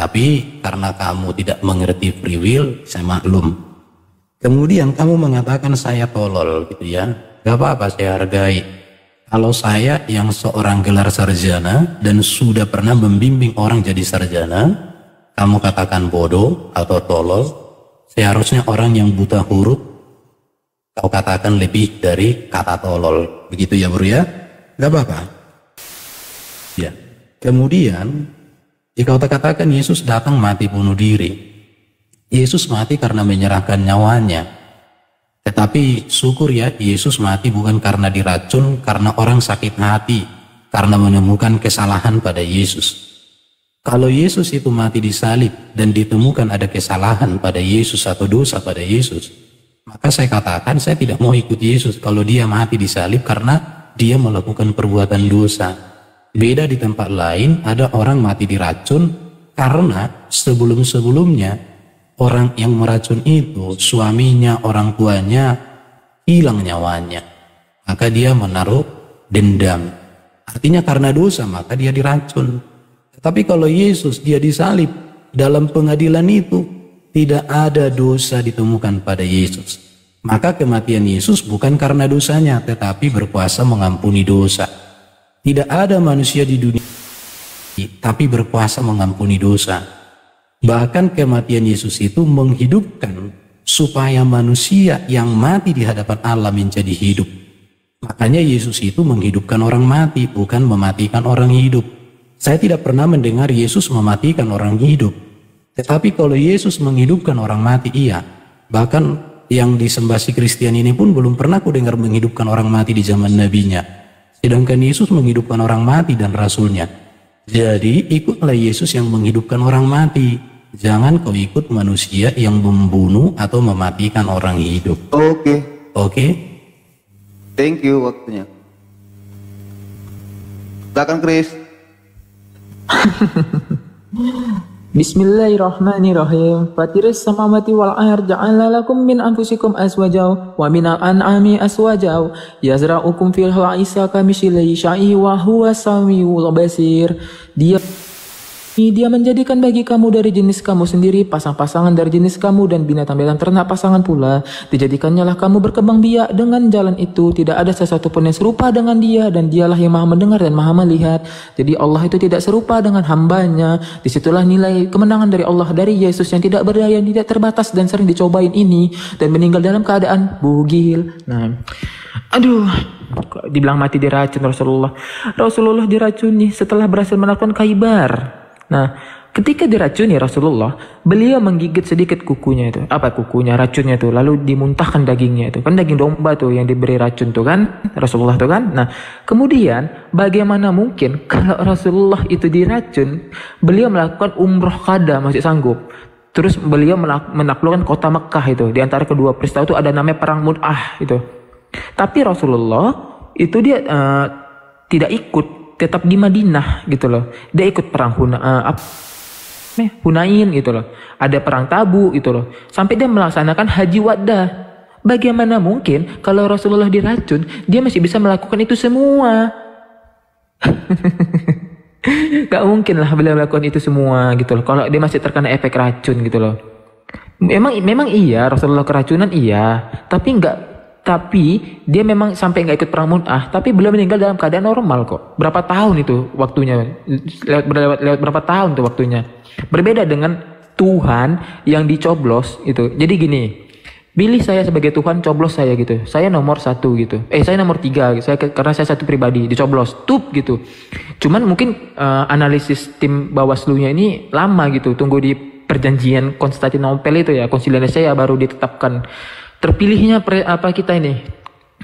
Tetapi karena kamu tidak mengerti free will, saya maklum. Kemudian kamu mengatakan saya tolol gitu ya. Gak apa-apa, saya hargai. Kalau saya yang seorang gelar sarjana dan sudah pernah membimbing orang jadi sarjana, kamu katakan bodoh atau tolol, seharusnya orang yang buta huruf kau katakan lebih dari kata tolol. Begitu ya bro ya? Gak apa-apa. Ya. Kemudian jika kau katakan Yesus datang mati bunuh diri, Yesus mati karena menyerahkan nyawanya. Tetapi syukur ya, Yesus mati bukan karena diracun, karena orang sakit hati, karena menemukan kesalahan pada Yesus. Kalau Yesus itu mati disalib dan ditemukan ada kesalahan pada Yesus atau dosa pada Yesus, maka saya katakan saya tidak mau ikut Yesus kalau dia mati disalib karena dia melakukan perbuatan dosa. Beda di tempat lain, ada orang mati diracun karena sebelum-sebelumnya orang yang meracun itu, suaminya, orang tuanya hilang nyawanya. Maka dia menaruh dendam. Artinya karena dosa maka dia diracun. Tapi kalau Yesus dia disalib, dalam pengadilan itu tidak ada dosa ditemukan pada Yesus. Maka kematian Yesus bukan karena dosanya, tetapi berkuasa mengampuni dosa. Tidak ada manusia di dunia tapi berkuasa mengampuni dosa. Bahkan kematian Yesus itu menghidupkan supaya manusia yang mati di hadapan Allah menjadi hidup. Makanya Yesus itu menghidupkan orang mati, bukan mematikan orang hidup. Saya tidak pernah mendengar Yesus mematikan orang hidup. Tetapi kalau Yesus menghidupkan orang mati, iya. Bahkan yang disembah si Kristen ini pun belum pernah aku dengar menghidupkan orang mati di zaman nabinya. Sedangkan Yesus menghidupkan orang mati dan rasulnya. Jadi ikutlah Yesus yang menghidupkan orang mati. Jangan kau ikut manusia yang membunuh atau mematikan orang hidup. Oke. Oke? Thank you waktunya. Silakan Chris. Bismillahirrahmanirrahim. Fatiris samawati wal ard ja'ala lakum min anfusikum azwajaw wa minal an'ami azwajaw yazra'ukum fil ha'isa kamithlihi syai'i wa huwa samiul basir. Dia menjadikan bagi kamu dari jenis kamu sendiri pasang-pasangan dari jenis kamu dan binatang-binatang ternak pasangan pula. Dijadikannya lah kamu berkembang biak dengan jalan itu. Tidak ada sesuatu pun yang serupa dengan dia dan dialah yang maha mendengar dan maha melihat. Jadi Allah itu tidak serupa dengan hambanya. Disitulah nilai kemenangan dari Allah, dari Yesus yang tidak berdaya, tidak terbatas dan sering dicobain ini dan meninggal dalam keadaan bugil. Nah, aduh, dibilang mati diracun Rasulullah diracuni setelah berhasil melakukan Khaibar. Nah, ketika diracuni Rasulullah, beliau menggigit sedikit kukunya itu. Apa kukunya? Racunnya itu. Lalu dimuntahkan dagingnya itu. Kan daging domba tuh yang diberi racun tuh kan, Rasulullah tuh kan. Nah, kemudian bagaimana mungkin kalau Rasulullah itu diracun, beliau melakukan umroh qada masih sanggup. Terus beliau menaklukkan kota Mekah itu. Di antara kedua peristiwa itu ada namanya perang Mut'ah itu. Tapi Rasulullah itu dia tidak ikut. Tetap di Madinah gitu loh. Dia ikut perang Hunain gitu loh. Ada perang Tabu gitu loh. Sampai dia melaksanakan haji wadah. Bagaimana mungkin kalau Rasulullah diracun, dia masih bisa melakukan itu semua? Gak mungkin lah beliau melakukan itu semua gitu loh. Kalau dia masih terkena efek racun gitu loh. Memang iya Rasulullah keracunan iya. Tapi dia memang sampai nggak ikut perang Mut'ah, tapi beliau meninggal dalam keadaan normal kok. Berapa tahun itu waktunya? Lewat berapa tahun tuh waktunya? Berbeda dengan Tuhan yang dicoblos itu. Jadi gini, pilih saya sebagai Tuhan, coblos saya gitu. Saya nomor 1 gitu. Saya nomor 3 gitu. Karena saya satu pribadi dicoblos, tup gitu. Cuman mungkin analisis tim Bawaslu-nya ini lama gitu. Tunggu di perjanjian Konstantinopel itu ya, Konsili Nicea baru ditetapkan. Terpilihnya kita ini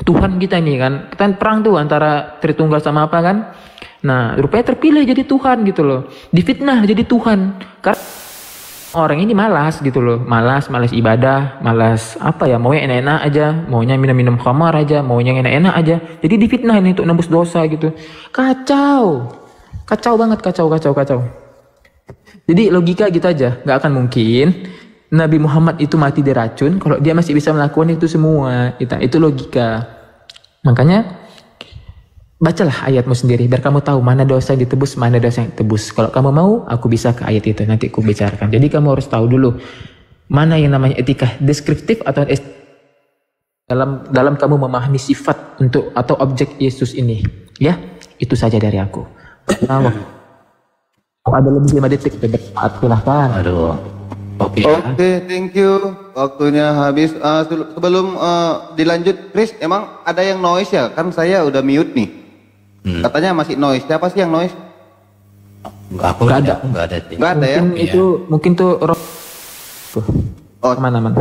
Tuhan kita ini kan perang tuh antara Tritunggal sama apa kan. Nah rupanya terpilih jadi Tuhan gitu loh, difitnah jadi Tuhan karena orang ini malas gitu loh, malas ibadah, malas apa ya, maunya enak-enak aja, maunya minum khamar aja, maunya enak-enak aja, jadi difitnah ini untuk nembus dosa gitu. Kacau banget, kacau. Jadi logika gitu aja, nggak akan mungkin Nabi Muhammad itu mati diracun kalau dia masih bisa melakukan itu semua. Itu logika. Makanya bacalah ayatmu sendiri biar kamu tahu mana dosa yang ditebus, mana dosa yang ditebus. Kalau kamu mau, aku bisa ke ayat itu, nanti aku bicarakan. Jadi kamu harus tahu dulu mana yang namanya etika deskriptif atau dalam kamu memahami sifat untuk atau objek Yesus ini. Ya, itu saja dari aku. Nah, ada lebih 5 detik, silahkan. Aduh. Oke. Thank you. Waktunya habis. Sebelum dilanjut, Chris, emang ada yang noise ya? Kan saya udah mute nih. Katanya masih noise. Siapa sih yang noise? Enggak ada sih. Enggak ada ya? Mungkin tuh Oh, aman.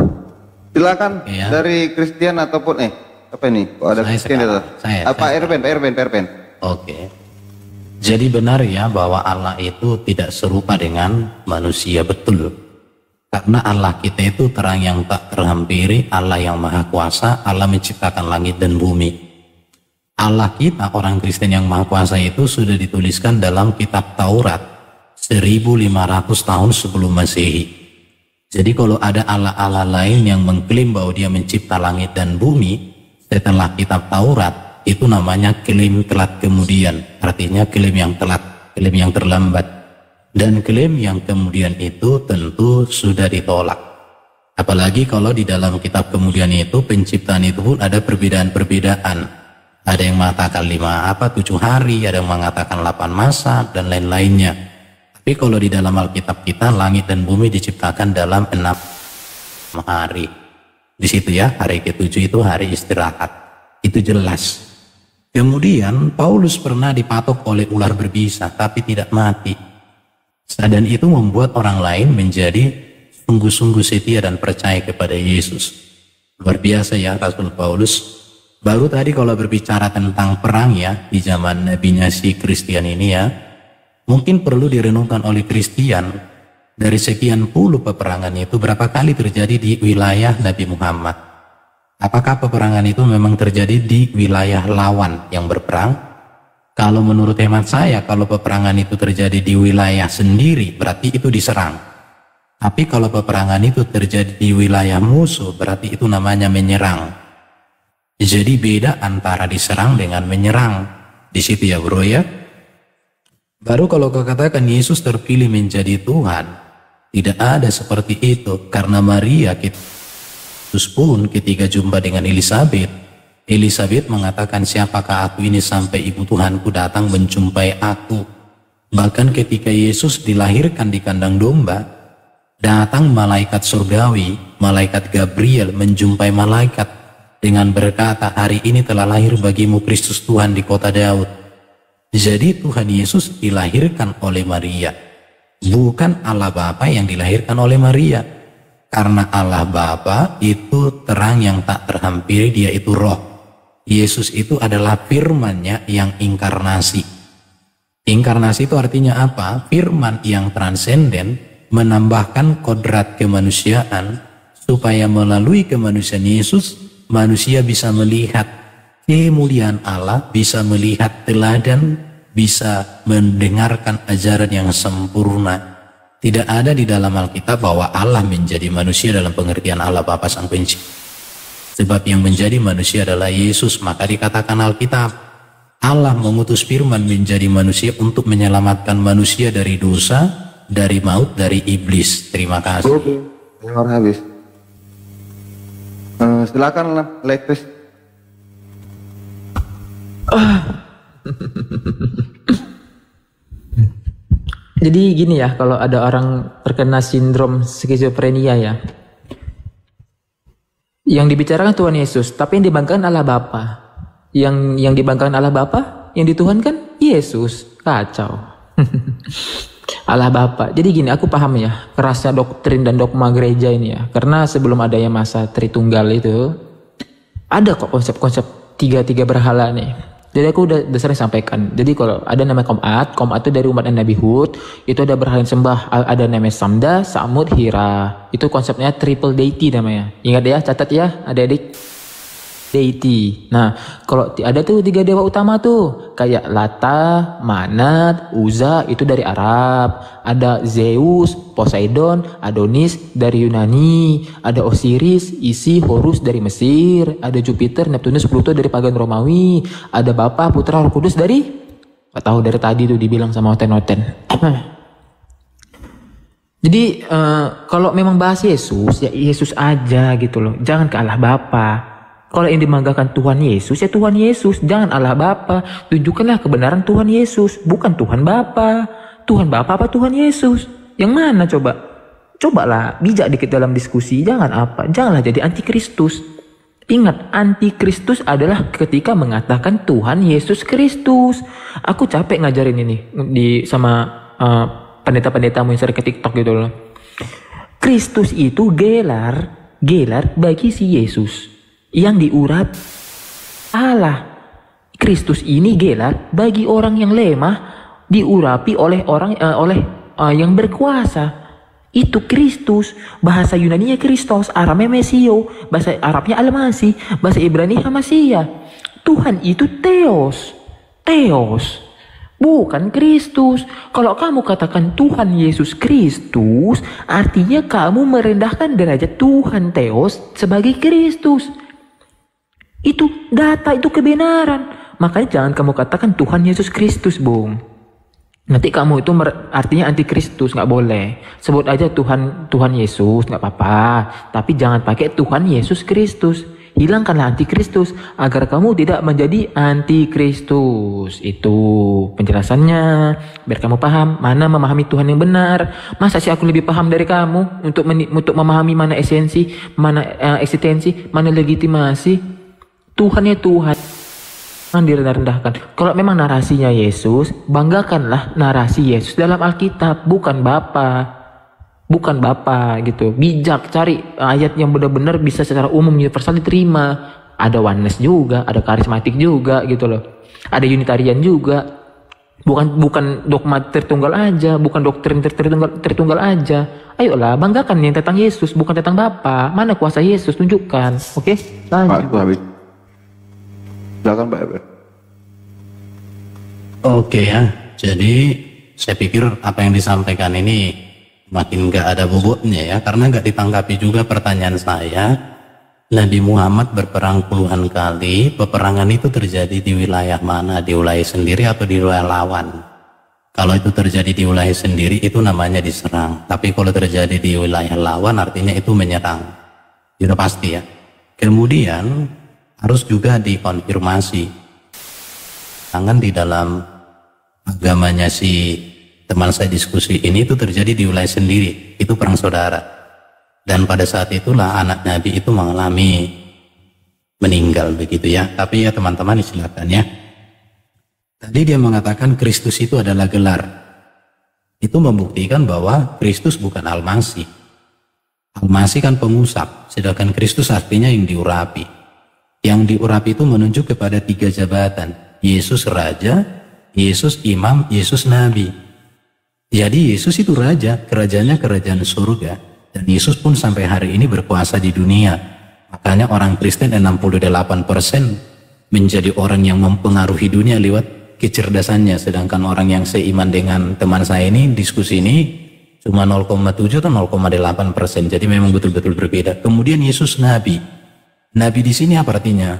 silakan Iya. dari Christian ataupun apa ini? Oh, ada Christian itu. Apa Erben? Oke. Jadi benar ya bahwa Allah itu tidak serupa dengan manusia, betul. Karena Allah kita itu terang yang tak terhampiri, Allah yang maha kuasa, Allah menciptakan langit dan bumi. Allah kita, orang Kristen yang maha kuasa itu sudah dituliskan dalam kitab Taurat 1500 tahun sebelum Masehi. Jadi kalau ada Allah-Allah lain yang mengklaim bahwa dia mencipta langit dan bumi setelah kitab Taurat, itu namanya klaim telat kemudian. Artinya klaim yang telat, klaim yang terlambat. Dan klaim yang kemudian itu tentu sudah ditolak. Apalagi kalau di dalam kitab kemudian itu penciptaan itu pun ada perbedaan-perbedaan. Ada yang mengatakan 7 hari, ada yang mengatakan 8 masa dan lain-lainnya. Tapi kalau di dalam Alkitab kita langit dan bumi diciptakan dalam 6 hari. Di situ ya, hari ke-7 itu hari istirahat. Itu jelas. Kemudian Paulus pernah dipatok oleh ular berbisa tapi tidak mati. Dan itu membuat orang lain menjadi sungguh-sungguh setia dan percaya kepada Yesus. Luar biasa ya Rasul Paulus. Baru tadi kalau berbicara tentang perang ya, di zaman nabinya si Christian ini ya, mungkin perlu direnungkan oleh Christian, dari sekian puluh peperangan itu berapa kali terjadi di wilayah Nabi Muhammad. Apakah peperangan itu memang terjadi di wilayah lawan yang berperang? Kalau menurut hemat saya, kalau peperangan itu terjadi di wilayah sendiri, berarti itu diserang. Tapi kalau peperangan itu terjadi di wilayah musuh, berarti itu namanya menyerang. Jadi beda antara diserang dengan menyerang. Di situ ya bro ya. Baru kalau kau katakan Yesus terpilih menjadi Tuhan, tidak ada seperti itu. Karena Maria Yesus pun ketika jumpa dengan Elizabeth mengatakan, siapakah aku ini sampai ibu Tuhanku datang menjumpai aku. Bahkan ketika Yesus dilahirkan di kandang domba, datang malaikat surgawi, malaikat Gabriel menjumpai malaikat dengan berkata, hari ini telah lahir bagimu Kristus Tuhan di kota Daud. Jadi Tuhan Yesus dilahirkan oleh Maria, bukan Allah Bapa yang dilahirkan oleh Maria. Karena Allah Bapa itu terang yang tak terhampiri, dia itu roh. Yesus itu adalah firman-Nya yang inkarnasi. Inkarnasi itu artinya apa? Firman yang transenden menambahkan kodrat kemanusiaan supaya melalui kemanusiaan Yesus manusia bisa melihat kemuliaan Allah, bisa melihat teladan, bisa mendengarkan ajaran yang sempurna. Tidak ada di dalam Alkitab bahwa Allah menjadi manusia dalam pengertian Allah Bapa Sang Pencipta. Sebab yang menjadi manusia adalah Yesus. Maka dikatakan Alkitab, Allah mengutus firman menjadi manusia untuk menyelamatkan manusia dari dosa, dari maut, dari iblis. Terima kasih. Dengar habis. Silakan Lekris. Jadi gini ya, kalau ada orang terkena sindrom skizofrenia ya, yang dibicarakan Tuhan Yesus, tapi yang dibanggakan Allah Bapa. Yang dibanggakan Allah Bapa, yang dituhankan Yesus. Kacau. Allah Bapa. Jadi gini, aku paham ya kerasnya doktrin dan dogma gereja ini ya. Karena sebelum adanya masa Tritunggal itu, ada kok konsep-konsep tiga berhala nih. Jadi aku udah sering sampaikan. Jadi kalau ada namanya Komat itu dari umat Nabi Hud, itu ada berhala yang sembah. Ada namanya Samda, Samud, Hira. Itu konsepnya triple deity namanya. Ingat ya, catat ya adik-adik. deity. Nah, kalau ada tuh 3 dewa utama tuh, kayak Lata, Manat, Uza itu dari Arab, ada Zeus, Poseidon, Adonis dari Yunani, ada Osiris, Isi, Horus dari Mesir, ada Jupiter, Neptunus, Pluto dari pagan Romawi, ada Bapa, Putra, Roh Kudus dari, gak tahu dari tadi tuh dibilang sama Oten-Oten. Jadi kalau memang bahas Yesus, ya Yesus aja gitu loh, jangan ke Allah Bapa. Kalau yang dimanggakan Tuhan Yesus, ya Tuhan Yesus. Jangan Allah Bapa. Tunjukkanlah kebenaran Tuhan Yesus. Bukan Tuhan Bapa. Tuhan Bapa apa Tuhan Yesus? Yang mana coba? Cobalah bijak dikit dalam diskusi. Janganlah jadi antikristus. Ingat, antikristus adalah ketika mengatakan Tuhan Yesus Kristus. Aku capek ngajarin ini sama pendeta-pendetamu yang sering ke TikTok gitu loh. Kristus itu gelar bagi si Yesus yang diurap Allah. Kristus ini gelar bagi orang yang lemah, diurapi oleh orang yang berkuasa. Itu Kristus. Bahasa Yunani-nya Kristos, Aramnya Mesio, bahasa Arabnya Al-Masih, bahasa Ibrani Hamasia. Tuhan itu Theos, bukan Kristus. Kalau kamu katakan Tuhan Yesus Kristus, artinya kamu merendahkan derajat Tuhan Theos sebagai Kristus. Itu data, itu kebenaran. Makanya jangan kamu katakan Tuhan Yesus Kristus, Bung. Nanti kamu itu artinya antikristus, nggak boleh. Sebut aja Tuhan Yesus, nggak apa-apa. Tapi jangan pakai Tuhan Yesus Kristus. Hilangkanlah antikristus agar kamu tidak menjadi antikristus. Itu penjelasannya. Biar kamu paham mana memahami Tuhan yang benar. Masa sih aku lebih paham dari kamu untuk memahami mana esensi, mana eksistensi, mana legitimasi. Tuhan ya Tuhan. Jangan direndah-rendahkan. Kalau memang narasinya Yesus, banggakanlah narasi Yesus dalam Alkitab, bukan Bapa gitu. Bijak, cari ayat yang benar-benar bisa secara umum universal diterima. Ada oneness juga, ada karismatik juga gitu loh. Ada unitarian juga. Bukan dogma tertunggal aja, bukan doktrin tertunggal aja. Ayolah, banggakan yang tentang Yesus, bukan tentang Bapa. Mana kuasa Yesus, tunjukkan. Oke? Lanjut. Silakan Pak. Oke ya, jadi saya pikir apa yang disampaikan ini makin gak ada bobotnya ya, karena gak ditanggapi juga pertanyaan saya. Nabi Muhammad berperang puluhan kali, peperangan itu terjadi di wilayah mana? Di wilayah sendiri atau di wilayah lawan? Kalau itu terjadi di wilayah sendiri itu namanya diserang, tapi kalau terjadi di wilayah lawan artinya itu menyerang. Itu pasti ya. Kemudian harus juga dikonfirmasi. Tangan di dalam agamanya si teman saya diskusi ini itu terjadi di wilayah sendiri, itu perang saudara. Dan pada saat itulah anak Nabi itu mengalami meninggal begitu ya. Tapi ya teman-teman silakan ya. Tadi dia mengatakan Kristus itu adalah gelar. Itu membuktikan bahwa Kristus bukan Al-Masih. Al-Masih kan pengusap, sedangkan Kristus artinya yang diurapi. Yang diurapi itu menunjuk kepada 3 jabatan. Yesus Raja, Yesus Imam, Yesus Nabi. Jadi Yesus itu Raja, kerajaannya kerajaan surga. Dan Yesus pun sampai hari ini berkuasa di dunia. Makanya orang Kristen 68% menjadi orang yang mempengaruhi dunia lewat kecerdasannya. Sedangkan orang yang seiman dengan teman saya ini, diskusi ini cuma 0,7 atau 0,8%. Jadi memang betul-betul berbeda. Kemudian Yesus Nabi. Nabi di sini apa artinya?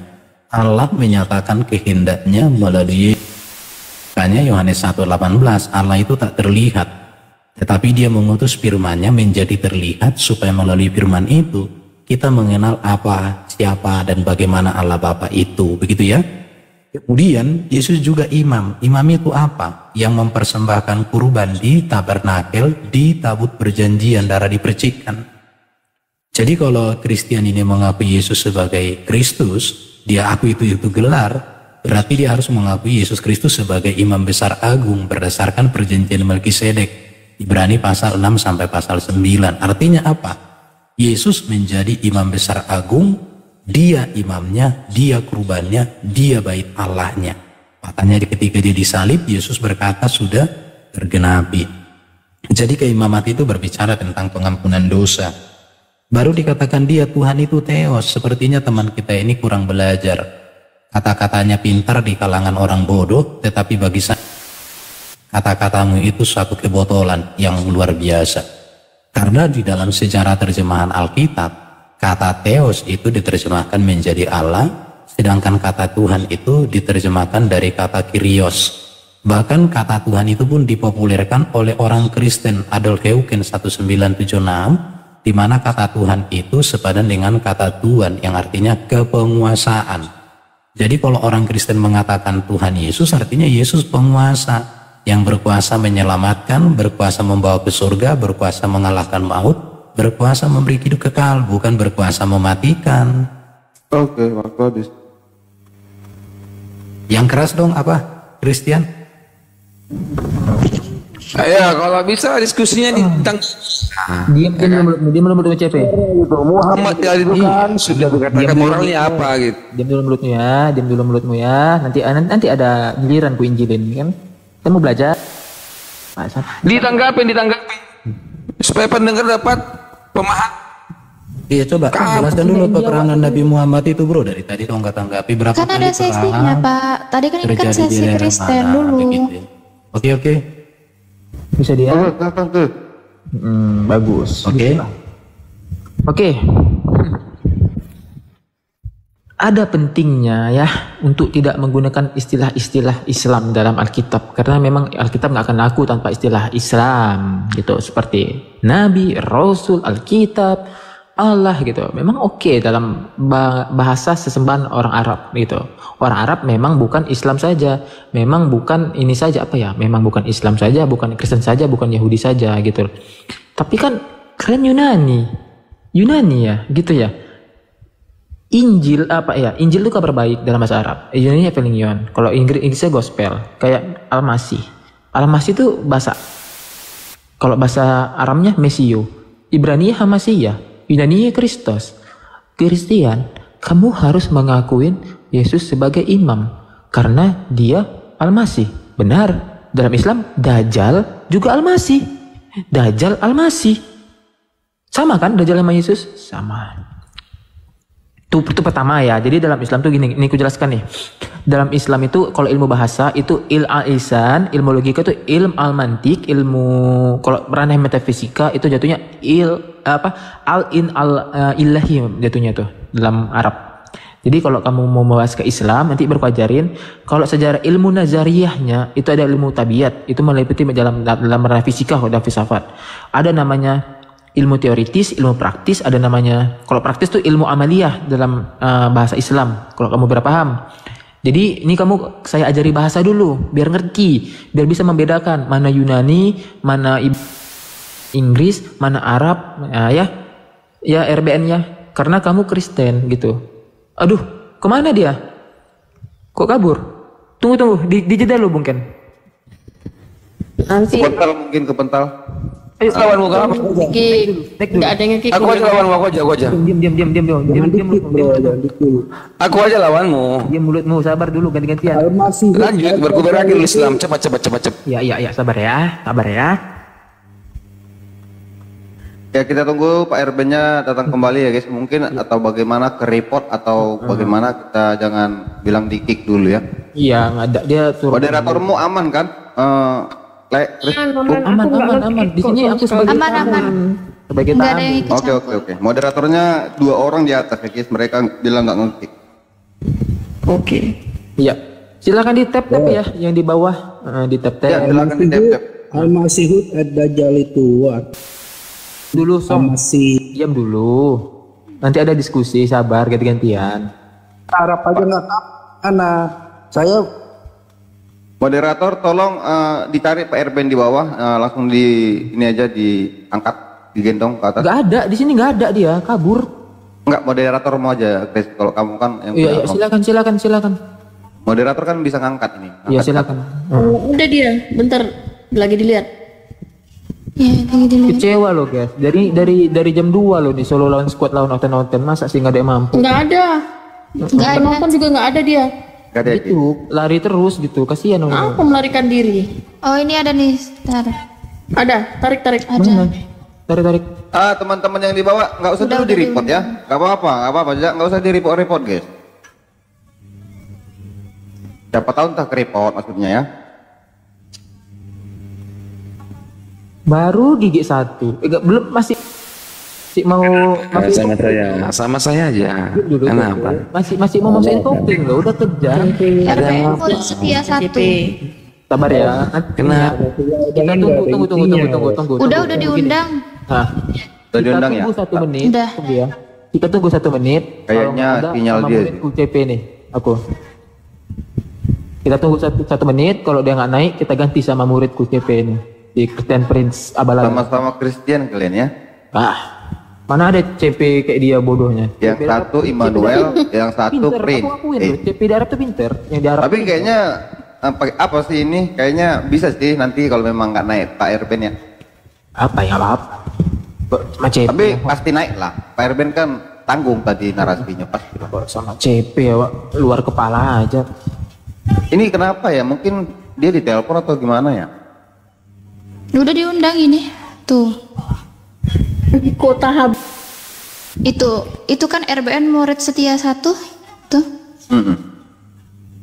Allah menyatakan kehendaknya melalui, makanya Yohanes 1:18, Allah itu tak terlihat, tetapi dia mengutus firman-Nya menjadi terlihat supaya melalui firman itu kita mengenal apa, siapa, dan bagaimana Allah Bapa itu, begitu ya. Kemudian Yesus juga imam. Imam itu apa? Yang mempersembahkan kurban di tabernakel, di tabut perjanjian, darah dipercikkan. Jadi kalau Kristen ini mengakui Yesus sebagai Kristus, dia akui itu gelar, berarti dia harus mengakui Yesus Kristus sebagai imam besar agung berdasarkan perjanjian Melkisedek. Ibrani pasal 6 sampai pasal 9. Artinya apa? Yesus menjadi imam besar agung, dia imamnya, dia kurbannya, dia bait Allahnya. Makanya ketika dia disalib, Yesus berkata sudah tergenapi. Jadi keimaman itu berbicara tentang pengampunan dosa. Baru dikatakan dia Tuhan itu Theos. Sepertinya teman kita ini kurang belajar. Kata-katanya pintar di kalangan orang bodoh, tetapi bagi saya kata-katamu itu suatu kebotolan yang luar biasa. Karena di dalam sejarah terjemahan Alkitab, kata Theos itu diterjemahkan menjadi Allah, sedangkan kata Tuhan itu diterjemahkan dari kata Kyrios. Bahkan kata Tuhan itu pun dipopulerkan oleh orang Kristen Adolf Eucken 1976, di mana kata Tuhan itu sepadan dengan kata Tuhan yang artinya kepenguasaan. Jadi kalau orang Kristen mengatakan Tuhan Yesus, artinya Yesus penguasa yang berkuasa menyelamatkan, berkuasa membawa ke surga, berkuasa mengalahkan maut, berkuasa memberi hidup kekal, bukan berkuasa mematikan. Oke, Mas Badis. Yang keras dong apa, Christian? Ya, kalau bisa diskusinya tentang Diam mulutmu CP. Muhammad tadi itu kan sudah dikatakan moralnya apa gitu. Diam dulu mulutmu ya. Nanti ada giliran ku injilin kan. Kita mau belajar. Ditanggapi supaya pendengar dapat pemahaman. Iya, coba jelaskan dulu peperangan Nabi Muhammad itu, bro. Dari tadi kau nggak tanggapi berapa Kan kali ada sesinya, Pak. Tadi kan ini kan sesi Kristen dulu. Begitu ya. Oke. Bisa dia? Tuh. Bagus. Oke. Ada pentingnya ya untuk tidak menggunakan istilah-istilah Islam dalam Alkitab, karena memang Alkitab nggak akan laku tanpa istilah Islam gitu, seperti Nabi, Rasul, Alkitab, Allah gitu. Memang oke dalam bahasa sesembahan orang Arab gitu. Orang Arab memang bukan Islam saja, memang bukan ini saja memang bukan Islam saja, bukan Kristen saja, bukan Yahudi saja gitu. Tapi kan kalian Yunani ya gitu ya. Injil Injil itu kabar baik dalam bahasa Arab. Yunani Evangelion. Kalau Inggrisnya Gospel, kayak Almasih. Almasih itu bahasa. Kalau bahasa Aramnya Mesio. Ibrani Hamasiyah. Yunani Kristus. Kristen, kamu harus mengakuin Yesus sebagai imam karena dia Almasih. Benar. Dalam Islam Dajjal juga Almasih. Dajjal Almasih. Sama kan Dajjal sama Yesus? Sama. Itu pertama ya. Jadi dalam Islam tuh gini, ini aku jelaskan nih. Dalam Islam itu kalau ilmu bahasa itu al-isan, ilmu logika itu ilmu al-mantik, ilmu kalau ranah metafisika itu jatuhnya ilahi jatuhnya tuh dalam Arab. Jadi kalau kamu mau membahas ke Islam nanti baru ajarin. Kalau sejarah ilmu nazariyahnya itu ada ilmu tabiat, itu meliputi dalam ranah fisika dan filsafat. Ada namanya ilmu teoritis, ilmu praktis, ada namanya, kalau praktis tuh ilmu amaliyah dalam bahasa Islam, kalau kamu berpaham. Jadi ini saya ajari bahasa dulu, biar ngerti, biar bisa membedakan mana Yunani, mana Inggris, mana Arab, ya RBN-nya, karena kamu Kristen gitu. Aduh, kemana dia? Kok kabur? Tunggu, dijeda lu Bung Ken. Nanti. Kepental. Ayo lawan muka apa? Enggak ada yang kick. Aku aja lawanmu, aku aja. Diam. Aku aja lawanmu. Diam mulutmu, sabar dulu ganti-gantian. Lanjut berkubar lagi Islam, cepat. Ya, sabar ya. Ya kita tunggu Pak RB-nya datang kembali ya guys, mungkin atau bagaimana ke report atau bagaimana kita jangan bilang di kick dulu ya. Iya, nggak ada dia turun. Moderatormu aman kan? Aman. Di sini aku sebagai aman. Sebagai Nggak ada tamu. yang ikut campur. Oke. Moderatornya 2 orang di atas ya guys, mereka bilang nggak ngerti. Oke. Iya. Silakan di tap ya, yang di bawah di tap. Ya, silakan di tap. Al-Masihud ad-Dajjal itu Dulu masih diam dulu. Nanti ada diskusi, sabar ganti-gantian. Arab aja nggak tahu mana. Saya Moderator tolong ditarik Pak RB di bawah, langsung ini aja diangkat, digendong ke atas. Nggak ada, di sini nggak ada dia, kabur. Enggak, moderator mau aja, Chris. Kalau kamu kan yang Iya, silakan. Moderator kan bisa ngangkat ini. Iya, silakan. Udah dia, bentar lagi dilihat. Ya, lagi dilihat. Kecewa loh guys. Dari jam 2 loh di Solo lawan squad lawan Oten, masa sih nggak ada yang mampu. Nggak ada. Penonton juga nggak ada dia. Gak ada Itu lari terus gitu, kasihan Aku melarikan diri. Oh, ini ada nih. Bentar. Ada, tarik. Ada. Tarik. Teman-teman yang dibawa nggak usah dulu di report ya. Nggak apa-apa, nggak usah di report guys. Siapa tahu entah ke report maksudnya ya. Baru gigi 1. Belum masih mau sama saya aja. Kenapa? Masih mau masukin topeng loh, udah kejar. RPN Murid Setia 1. Sabar ya. Kenapa? Kita tunggu. Udah diundang. Nah, udah diundang ya? Tunggu 1 menit. Udah. Tunggu ya. Kita tunggu 1 menit. Kayaknya sinyal dia. QCP nih, aku. Kita tunggu 1 menit. Kalau dia nggak naik, kita ganti sama murid QCP nih di Christian Prince Abalan. Sama-sama Christian kalian ya. Mana ada CP kayak dia bodohnya. Yang CP satu Immanuel, yang satu Prince. Aku akuin loh, CP di Arab tuh pinter. Yang di Arab. Tapi kayaknya apa sih ini? Kayaknya bisa sih nanti kalau memang nggak naik Pak Erben ya. Apa ya apa? Macam Tapi pasti naik lah. Pak Erben kan tanggung tadi narasinya pasti lah. sama CP ya, Wak. Luar kepala aja. Ini kenapa ya? Mungkin dia ditelepon atau gimana ya? Udah diundang ini. Tuh. Kota Hab. Itu kan RBN Murid Setia 1. Tuh.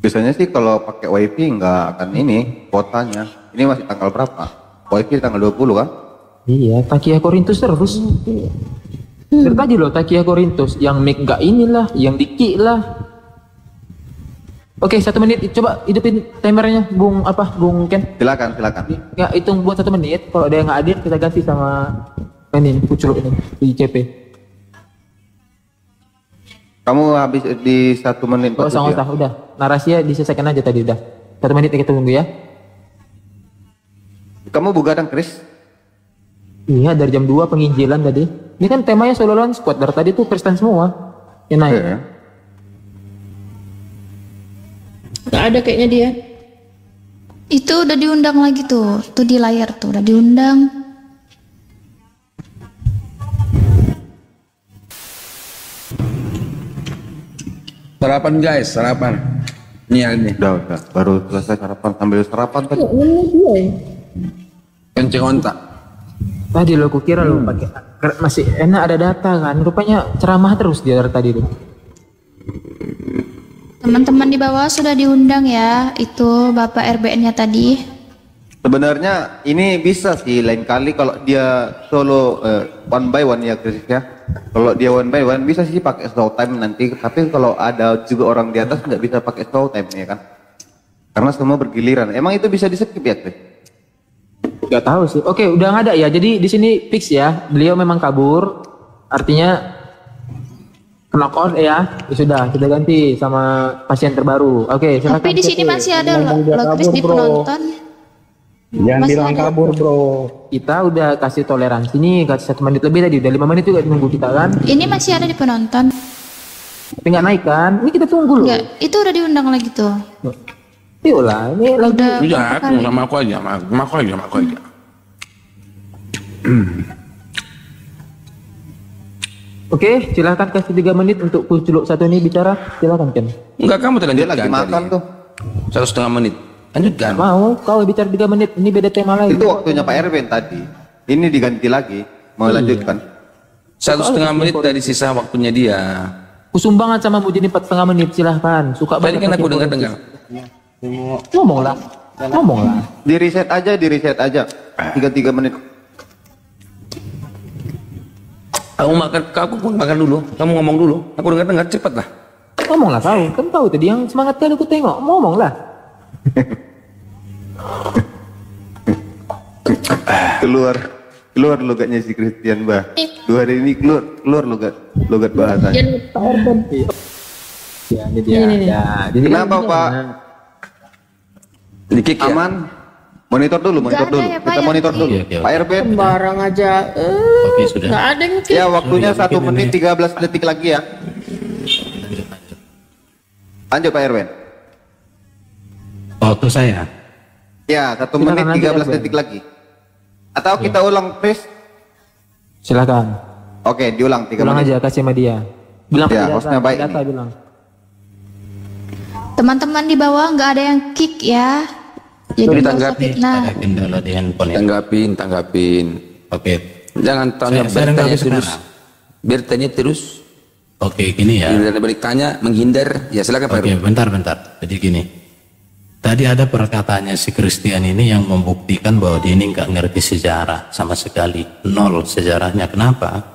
Biasanya sih kalau pakai wifi nggak akan ini kuotanya. Ini masih tanggal berapa? Wifi tanggal 20 kan? Iya, Takia Korintus terus. Dari tadi loh Takia Korintus, yang mic nggak inilah, yang diki lah. Oke, 1 menit. Coba hidupin timernya, Bung Ken. Silakan. Ya, hitung buat 1 menit. Kalau dia nggak hadir, kita ganti sama ini, Puculuk ini di CP. Kamu habis di 1 menit. Oh, usah, udah. Narasinya diselesaikan aja tadi udah. 1 menit kita tunggu ya. Kamu begadang, Chris? Iya, dari jam 2 penginjilan tadi. Ini kan temanya solo lawan squad. Dari tadi tuh Kristen semua yang naik. Iya. Gak ada kayaknya dia. Itu udah diundang lagi tuh. Tuh di layar tuh udah diundang. Sarapan guys, sarapan. Ini. Udah. Baru selesai sarapan, sambil sarapan tadi. Kencing ontak. Tadi lo kukira lo pakai masih enak ada data kan. Rupanya ceramah terus dia dari tadi tuh. Teman-teman di bawah sudah diundang ya. Itu Bapak RBN-nya tadi. Sebenarnya ini bisa sih lain kali kalau dia solo one by one ya Chris ya. Kalau dia one by one bisa sih pakai slow time nanti. Tapi kalau ada juga orang di atas nggak bisa pakai slow time ya kan. Karena semua bergiliran. Emang itu bisa di skip ya Chris? Gak tahu sih. Oke, udah nggak ada ya. Jadi di sini fix ya. Beliau memang kabur. Artinya knock out ya. Ya sudah, kita ganti sama pasien terbaru. Oke, silakan. Tapi di sini masih ada loh Chris di penonton. Jangan Masih bilang ada. kabur bro. Kita udah kasih toleransi nih, kasih 1 menit lebih tadi. Udah 5 menit juga nunggu kita kan. Ini masih ada di penonton. Tapi nggak naik kan. Ini kita tunggu loh. Enggak, itu udah diundang lagi tuh. Yuk lah, ini lagi. Udah Udah, berapa aku kali? sama aku aja, sama aku aja. Oke, silakan kasih 3 menit untuk Puculuk 1 ini bicara. Silakan Ken. Enggak, kamu Dia lanjutkan. lagi makan tuh. 1,5 menit. Lanjutkan. Mau kau bicara 3 menit. Ini beda tema lagi. Itu waktunya Pak Erben tadi. Ini diganti lagi. Mau lanjutkan? 1,5 menit dari sisa waktunya dia. Kusumbangan sama Mujini 4,5 menit. Silahkan. Suka Tadi kan aku dengar. Ngomonglah. Di reset aja. 3 menit. Aku pun makan dulu. Kamu ngomong dulu. Aku dengar cepat lah. Ngomonglah kau. Kan kau tadi yang semangat kali aku tengok. Ngomonglah. keluar logatnya si Christian bah. 2 hari ini keluar logat bahasanya. Ya, ini dia. Ya, jadi Kenapa Pak? Dikik ya. Aman? Monitor dulu. Nggak ada ya, Pak, Kita ya? monitor dulu. Oke. Pak Erben. Sembarang aja. Oke, sudah. Gak ada yang mungkin. Ya waktunya 1 menit 13 detik lagi ya. Lanjut Pak Erben. Waktu saya. Ya 1 Silakan menit nanti, 13 Erben. detik lagi. Atau kita ulang Chris? Silakan. Oke diulang 3 Bilang menit. aja kasih sama dia. Bilang Ya, pakai hostnya baik data nih. bilang. Teman-teman di bawah nggak ada yang kick ya. Jadi nggak usah Ditanggapi. fitnah. Ada kendala di handphone ya. Tanggapin. Oke. Jangan tanya, Saya bertanya habis terus. sekarang. Bertanya terus. Oke, gini ya. Dari balik tanya, menghindar. Ya silakan Pak Oke, Heru. bentar. Jadi gini. Tadi ada perkataannya si Christian ini yang membuktikan bahwa dia ini nggak ngerti sejarah sama sekali. Nol sejarahnya. Kenapa?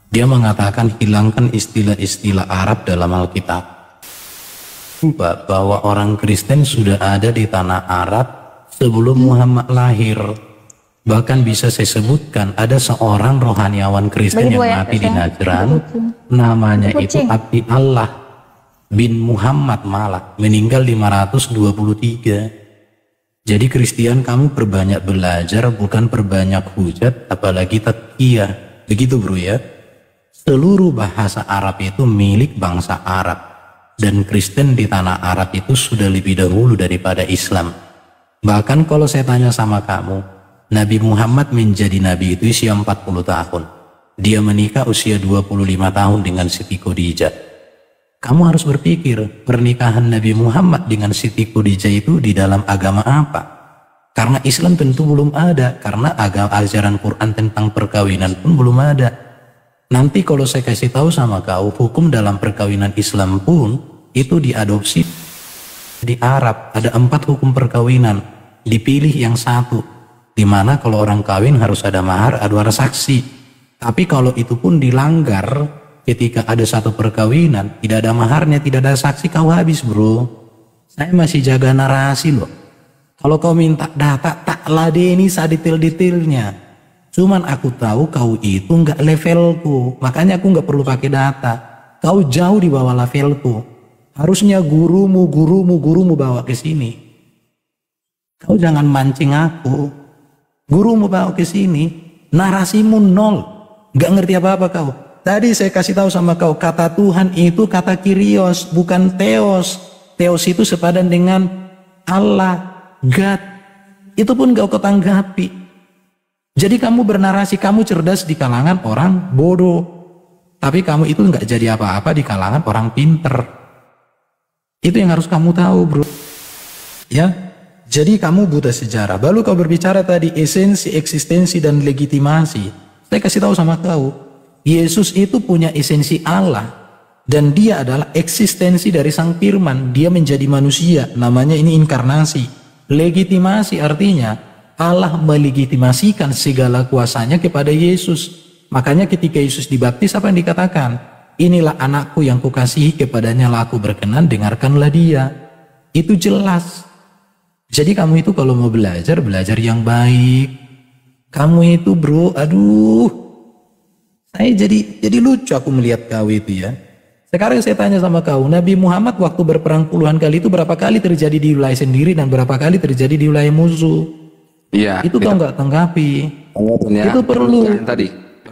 Dia mengatakan hilangkan istilah-istilah Arab dalam Alkitab. Bahwa orang Kristen sudah ada di tanah Arab sebelum Muhammad lahir. Bahkan bisa saya sebutkan ada seorang rohaniawan Kristen yang mati di Najran. Namanya itu Abdi Allah bin Muhammad malah meninggal 523. Jadi Kristian, kamu perbanyak belajar, bukan perbanyak hujat, apalagi taqiyah. Begitu bro ya. Seluruh bahasa Arab itu milik bangsa Arab, dan Kristen di tanah Arab itu sudah lebih dahulu daripada Islam. Bahkan kalau saya tanya sama kamu, Nabi Muhammad menjadi nabi itu usia 40 tahun. Dia menikah usia 25 tahun dengan Siti Khadijah. Kamu harus berpikir, pernikahan Nabi Muhammad dengan Siti Khadijah itu di dalam agama apa? Karena Islam tentu belum ada, karena ajaran Quran tentang perkawinan pun belum ada. Nanti kalau saya kasih tahu sama kau, hukum dalam perkawinan Islam pun itu diadopsi di Arab. Ada 4 hukum perkawinan, dipilih yang satu, dimana kalau orang kawin harus ada mahar, ada saksi. Tapi kalau itu pun dilanggar, ketika ada satu perkawinan, tidak ada maharnya, tidak ada saksi, kau habis bro. Saya masih jaga narasi loh. Kalau kau minta data, tak ladeni detail-detailnya. Cuman aku tahu kau itu nggak levelku, makanya aku nggak perlu pakai data. Kau jauh di bawah levelku. Harusnya gurumu bawa ke sini. Kau jangan mancing aku. Gurumu bawa ke sini, narasimu nol, nggak ngerti apa-apa kau. Tadi saya kasih tahu sama kau, kata Tuhan itu kata Kyrios, bukan Theos. Theos itu sepadan dengan Allah, God. Itu pun kau ketanggapi. Jadi kamu bernarasi, kamu cerdas di kalangan orang bodoh. Tapi kamu itu nggak jadi apa-apa di kalangan orang pinter. Itu yang harus kamu tahu bro. Ya, jadi kamu buta sejarah. Baru kau berbicara tadi esensi, eksistensi, dan legitimasi. Saya kasih tahu sama kau. Yesus itu punya esensi Allah, dan dia adalah eksistensi dari Sang Firman. Dia menjadi manusia, namanya ini inkarnasi. Legitimasi artinya Allah melegitimasikan segala kuasanya kepada Yesus. Makanya ketika Yesus dibaptis, apa yang dikatakan? Inilah anakku yang kukasihi, kepadanya lah aku berkenan, dengarkanlah dia. Itu jelas. Jadi kamu itu kalau mau belajar, belajar yang baik. Kamu itu bro, aduh, saya jadi lucu aku melihat kau itu ya. Sekarang saya tanya sama kau, Nabi Muhammad waktu berperang puluhan kali itu berapa kali terjadi di wilayah sendiri dan berapa kali terjadi di wilayah musuh? Iya. Itu kau nggak tanggapi. Ya, itu perlu. Tadi.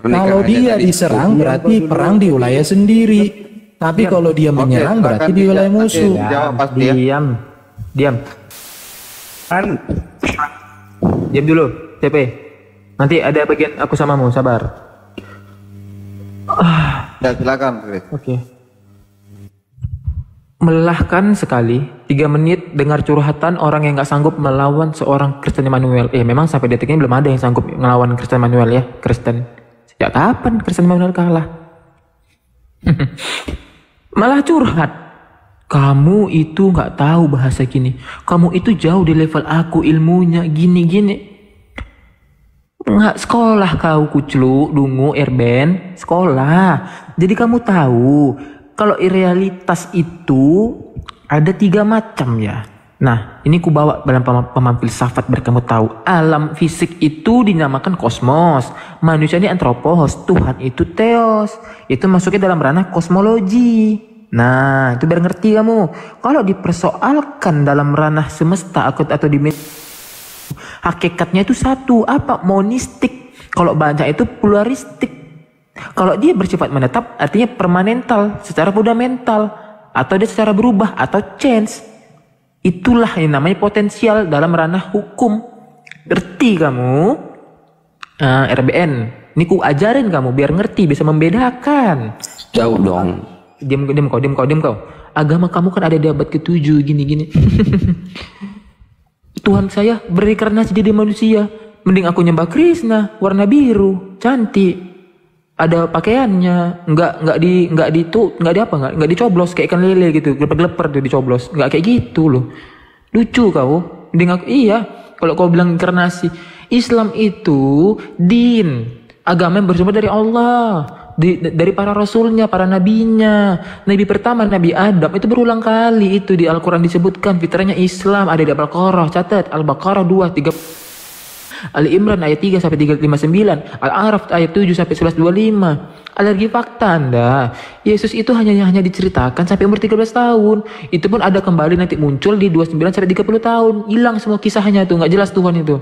Kalau dia diserang berarti perang di wilayah sendiri. Tapi kalau dia menyerang berarti di wilayah musuh. Jawab pasti ya. Diam. Diam dulu, CP. Nanti ada bagian aku samamu, sabar. Ya silakan Chris. Oke. Melelahkan sekali, 3 menit dengar curhatan orang yang nggak sanggup melawan seorang Kristen Emmanuel. Memang sampai detik ini belum ada yang sanggup melawan Kristen Emmanuel ya, Kristen. Sejak kapan Kristen Emmanuel kalah? Malah curhat. Kamu itu nggak tahu bahasa gini. Kamu itu jauh di level aku ilmunya gini-gini. Nggak sekolah kau kuclu, dungu, erben, sekolah. Jadi kamu tahu kalau realitas itu ada 3 macam ya. Nah, ini ku bawa dalam pemahaman filsafat biar kamu tahu. Alam fisik itu dinamakan kosmos, manusia ini antropos, Tuhan itu theos. Itu masuknya dalam ranah kosmologi. Nah, itu biar ngerti kamu. Kalau dipersoalkan dalam ranah semesta atau dimensi, hakikatnya itu satu, apa? Monistik. Kalau banyak itu pluralistik. Kalau dia bersifat menetap artinya permanental, secara fundamental, atau dia secara berubah atau change. Itulah yang namanya potensial dalam ranah hukum. Ngerti kamu? RBN. Ini ku ajarin kamu biar ngerti, bisa membedakan. Jauh dong. Diam kau. Agama kamu kan ada di abad ke-7 gini-gini. Tuhan saya berinkarnasi jadi manusia. Mending aku nyembah Krishna, warna biru, cantik. Ada pakaiannya, nggak dicoblos kayak ikan lele gitu, geleper-geleper tuh dicoblos, nggak kayak gitu loh. Lucu kau. Mending aku, iya. Kalau kau bilang inkarnasi, Islam itu din, agama yang bersumber dari Allah, dari para rasulnya, para nabinya. Nabi pertama Nabi Adam itu berulang kali itu di Al-Quran disebutkan fitrahnya Islam, ada di Al-Baqarah, catat Al-Baqarah 2:3. Ali Imran ayat 3 sampai 359, Al-A'raf ayat 7 sampai 1125. Alergi fakta Anda. Yesus itu hanya diceritakan sampai umur 13 tahun. Itu pun ada kembali nanti muncul di 29 sampai 30 tahun. Hilang semua kisahnya tuh, nggak jelas Tuhan itu.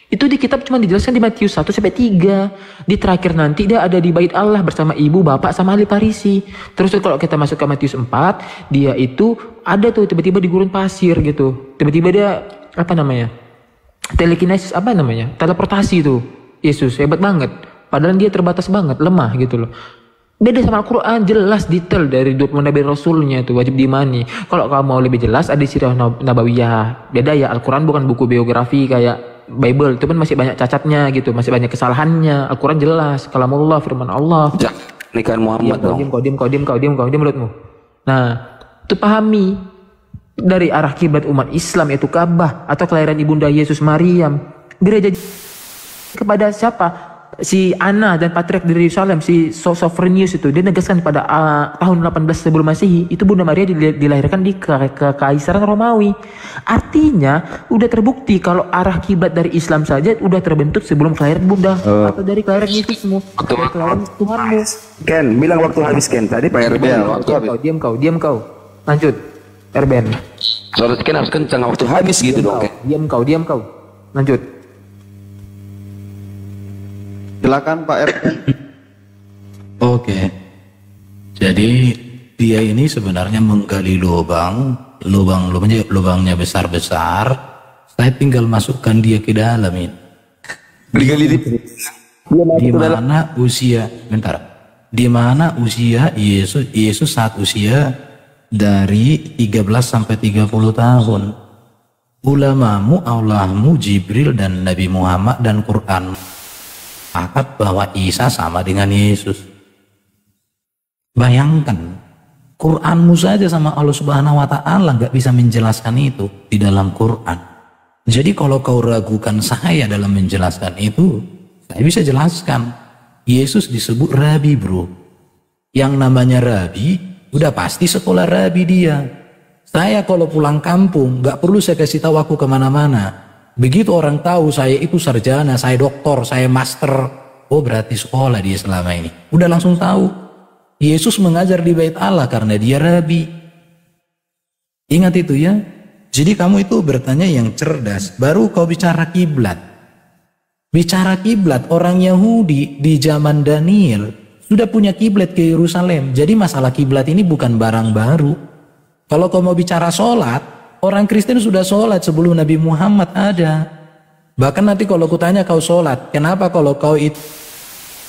Itu di kitab cuma dijelaskan di Matius 1 sampai 3. Di terakhir nanti dia ada di bait Allah bersama ibu, bapak sama ahli Farisi. Terus kalau kita masuk ke Matius 4, dia itu ada tuh tiba-tiba di gurun pasir gitu. Tiba-tiba dia telekinesis teleportasi itu. Yesus hebat banget, padahal dia terbatas banget, lemah gitu loh. Beda sama Al-Quran, jelas detail dari 20 nabi rasulnya itu wajib diimani. Kalau kamu mau lebih jelas ada sirah nabawiyah. Beda ya, Al-Quran bukan buku biografi kayak Bible, itu kan masih banyak cacatnya gitu, masih banyak kesalahannya. Al-Quran jelas, kalamullah, firman Allah. Nikahan Muhammad dong. Kau diam mulutmu. Nah, itu pahami. Dari arah kiblat umat Islam yaitu Ka'bah atau kelahiran ibunda Yesus Maryam, gereja kepada siapa? Si Anna dan Patriark dari Yerusalem, si Sophronius itu dia negaskan pada tahun 18 sebelum Masehi itu Bunda Maria dilahirkan di Kekaisaran Romawi. Artinya udah terbukti kalau arah kiblat dari Islam saja udah terbentuk sebelum kelahiran Bunda atau dari kelahiran Yesusmu, dari kelahiran Tuhanmu. Ken, bilang waktu habis Ken. Tadi Pak RBN waktu habis. Diam kau. Lanjut. RBN. Kalau Ken harus kencang waktu habis gitu dong. Diam kau. Lanjut. Silakan Pak RBN. Oke. Jadi dia ini sebenarnya menggali lubangnya besar-besar. Saya tinggal masukkan dia ke dalam ini. Di mana usia Yesus saat usia dari 13 sampai 30 tahun. Ulamamu, Allahmu, Jibril dan Nabi Muhammad dan Quran sepakat bahwa Isa sama dengan Yesus. Bayangkan, Quranmu saja sama Allah Subhanahu wa Ta'ala nggak bisa menjelaskan itu di dalam Quran. Jadi kalau kau ragukan saya dalam menjelaskan itu, saya bisa jelaskan. Yesus disebut Rabi, bro. Yang namanya Rabi udah pasti sekolah rabi dia. Saya kalau pulang kampung nggak perlu saya kasih tahu aku kemana-mana. Begitu orang tahu saya itu sarjana, saya doktor, saya master, oh berarti sekolah dia selama ini. Udah langsung tahu. Yesus mengajar di bait Allah karena dia rabi. Ingat itu ya. Jadi kamu itu bertanya yang cerdas. Baru kau bicara kiblat. Bicara kiblat, orang Yahudi di zaman Daniel sudah punya kiblat ke Yerusalem. Jadi masalah kiblat ini bukan barang baru. Kalau kau mau bicara sholat, orang Kristen sudah sholat sebelum Nabi Muhammad ada. Bahkan nanti kalau kutanya kau sholat, kenapa kalau kau itu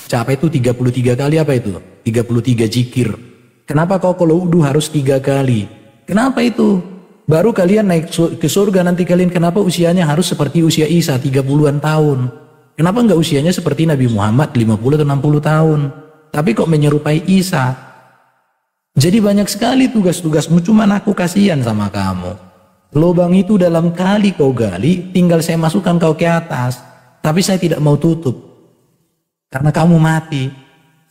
capek itu 33 kali apa itu? 33 zikir. Kenapa kau kalau wudu harus 3 kali? Kenapa itu? Baru kalian naik ke surga nanti kalian kenapa usianya harus seperti usia Isa 30-an tahun? Kenapa enggak usianya seperti Nabi Muhammad 50 atau 60 tahun? Tapi kok menyerupai Isa. Jadi banyak sekali tugas-tugasmu, cuman aku kasihan sama kamu. Lubang itu dalam kali kau gali, tinggal saya masukkan kau ke atas. Tapi saya tidak mau tutup. Karena kamu mati.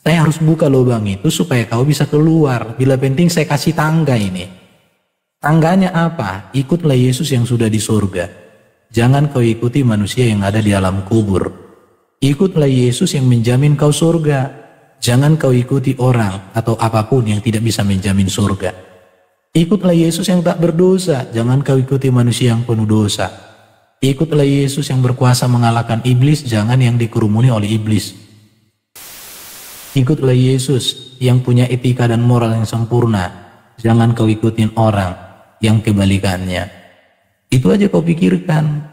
Saya harus buka lubang itu supaya kau bisa keluar. Bila penting saya kasih tangga ini. Tangganya apa? Ikutlah Yesus yang sudah di surga. Jangan kau ikuti manusia yang ada di alam kubur. Ikutlah Yesus yang menjamin kau surga. Jangan kau ikuti orang atau apapun yang tidak bisa menjamin surga. Ikutlah Yesus yang tak berdosa. Jangan kau ikuti manusia yang penuh dosa. Ikutlah Yesus yang berkuasa mengalahkan iblis. Jangan yang dikerumuni oleh iblis. Ikutlah Yesus yang punya etika dan moral yang sempurna. Jangan kau ikutin orang yang kebalikannya. Itu aja kau pikirkan.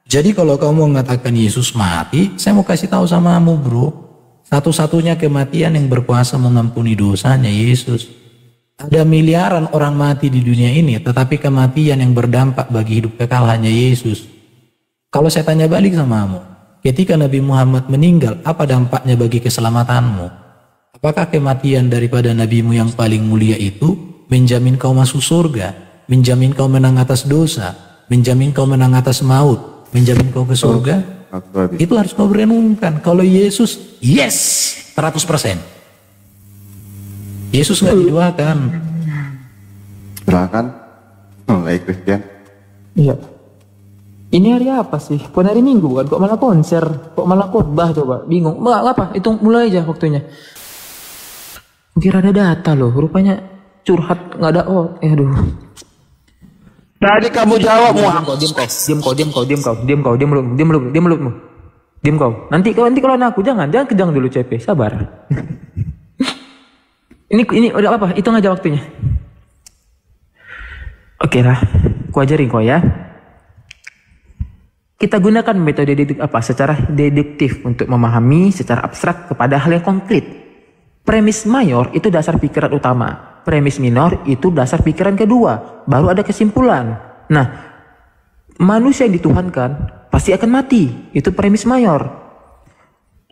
Jadi kalau kamu mengatakan Yesus mati, saya mau kasih tahu samamu, bro. Satu-satunya kematian yang berkuasa mengampuni dosanya Yesus. Ada miliaran orang mati di dunia ini, tetapi kematian yang berdampak bagi hidup kekal hanya Yesus. Kalau saya tanya balik samamu, ketika Nabi Muhammad meninggal, apa dampaknya bagi keselamatanmu? Apakah kematian daripada nabimu yang paling mulia itu menjamin kau masuk surga, menjamin kau menang atas dosa, menjamin kau menang atas maut, menjamin kau ke surga? Itu harus kau renungkan. Kalau Yesus, yes, 100%. Yesus nggak didoakan. Silakan. Baik Christian. Iya. Ini hari apa sih? Bukan hari Minggu bukan? Kok malah konser? Kok malah khotbah coba? Bingung. Nggak apa? Hitung mulai aja waktunya. Kira ada data loh. Rupanya curhat nggak ada. Oh, aduh. Tadi kamu jawab Muhammad. Diam kau. Nanti kalau aku jangan kejang dulu CP. Sabar. ini udah apa? Hitung aja waktunya. Oke lah. Ku ajarin kau ya. Kita gunakan metode secara deduktif untuk memahami secara abstrak kepada hal yang konkret. Premis mayor itu dasar pikiran utama. Premis minor itu dasar pikiran kedua. Baru ada kesimpulan. Nah, manusia yang dituhankan pasti akan mati. Itu premis mayor.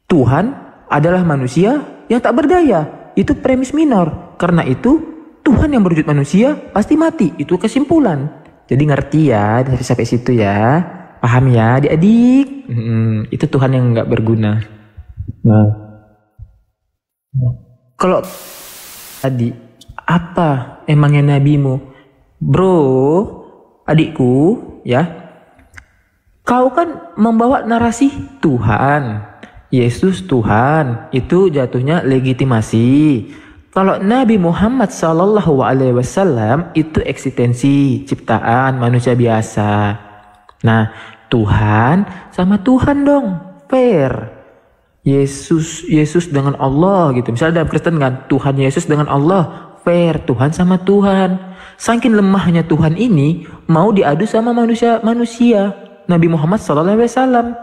Tuhan adalah manusia yang tak berdaya. Itu premis minor. Karena itu, Tuhan yang berwujud manusia pasti mati. Itu kesimpulan. Jadi ngerti ya dari sampai situ ya. Paham ya adik-adik? Itu Tuhan yang nggak berguna. Nah. Kalau tadi apa emangnya nabimu? Bro, adikku ya. Kau kan membawa narasi Tuhan. Yesus Tuhan. Itu jatuhnya legitimasi. Kalau Nabi Muhammad SAW itu eksistensi, ciptaan manusia biasa. Nah, Tuhan sama Tuhan dong, fair. Yesus dengan Allah gitu. Misalnya dalam Kristen kan, Tuhan Yesus dengan Allah, fair. Tuhan sama Tuhan. Saking lemahnya Tuhan ini mau diadu sama manusia. Nabi Muhammad SAW.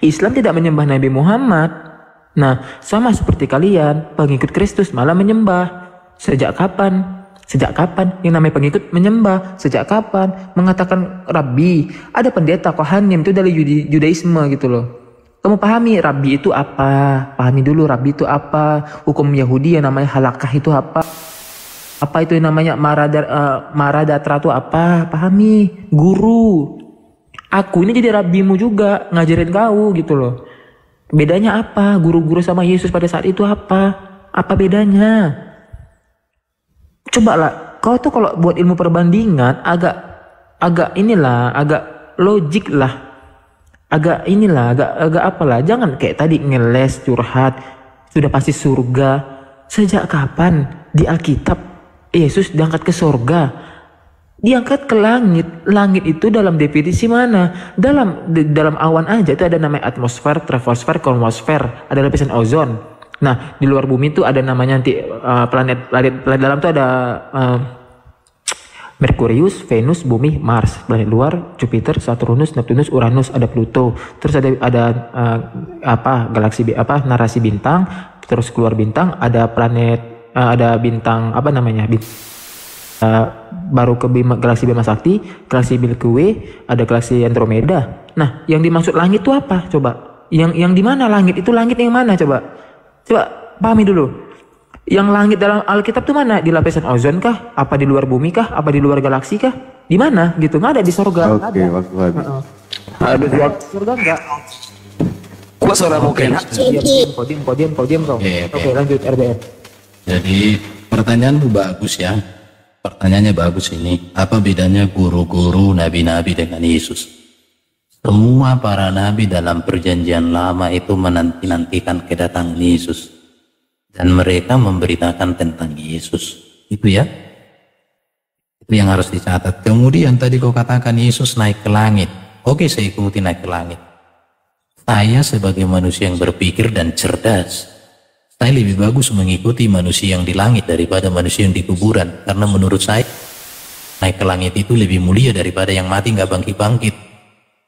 Islam tidak menyembah Nabi Muhammad. Nah, sama seperti kalian, pengikut Kristus malah menyembah. Sejak kapan yang namanya pengikut menyembah? Sejak kapan? Mengatakan Rabbi. Ada pendeta Kohanim itu dari Judaisme gitu loh. Kamu pahami Rabbi itu apa? Pahami dulu Rabbi itu apa? Hukum Yahudi yang namanya halakah itu apa? Apa itu yang namanya maradatra itu apa? Pahami. Guru. Aku ini jadi Rabbimu juga. Ngajarin kau gitu loh. Bedanya apa? Guru-guru sama Yesus pada saat itu apa? Apa bedanya? Coba lah, kau tuh kalau buat ilmu perbandingan agak logik lah. Agak apalah. Jangan kayak tadi ngeles, curhat, sudah pasti surga. Sejak kapan di Alkitab Yesus diangkat ke surga? Diangkat ke langit. Langit itu dalam definisi mana? Dalam awan aja itu ada namanya atmosfer, troposfer, kronosfer, ada lapisan ozon. Nah, di luar bumi itu ada namanya nanti planet dalam itu ada Merkurius, Venus, Bumi, Mars. Planet luar Jupiter, Saturnus, Neptunus, Uranus, ada Pluto. Terus ada galaksi narasi bintang, terus keluar bintang ada planet ada bintang baru ke galaksi Bima Sakti, galaksi Milky Way, ada galaksi Andromeda. Nah, yang dimaksud langit itu apa? Coba. Yang di mana langit? Itu langit yang mana coba? Coba pahami dulu. Yang langit dalam Alkitab itu mana? Di lapisan ozon kah? Apa di luar bumi kah? Apa di luar galaksi kah? Di mana? Gitu. Nggak ada di sorga. Oke, waktu habis. Ada di Surga enggak? Gua suara mungkin. Diam kau. Oke, lanjut RBR. Jadi pertanyaanmu bagus ya. Pertanyaannya bagus ini. Apa bedanya guru-guru nabi-nabi dengan Yesus? Semua para nabi dalam perjanjian lama itu menanti-nantikan kedatangan Yesus. Dan mereka memberitakan tentang Yesus. Itu ya. Itu yang harus dicatat. Kemudian tadi kau katakan Yesus naik ke langit. Oke, saya ikuti naik ke langit. Saya sebagai manusia yang berpikir dan cerdas, saya lebih bagus mengikuti manusia yang di langit daripada manusia yang di kuburan. Karena menurut saya, naik ke langit itu lebih mulia daripada yang mati nggak bangkit-bangkit.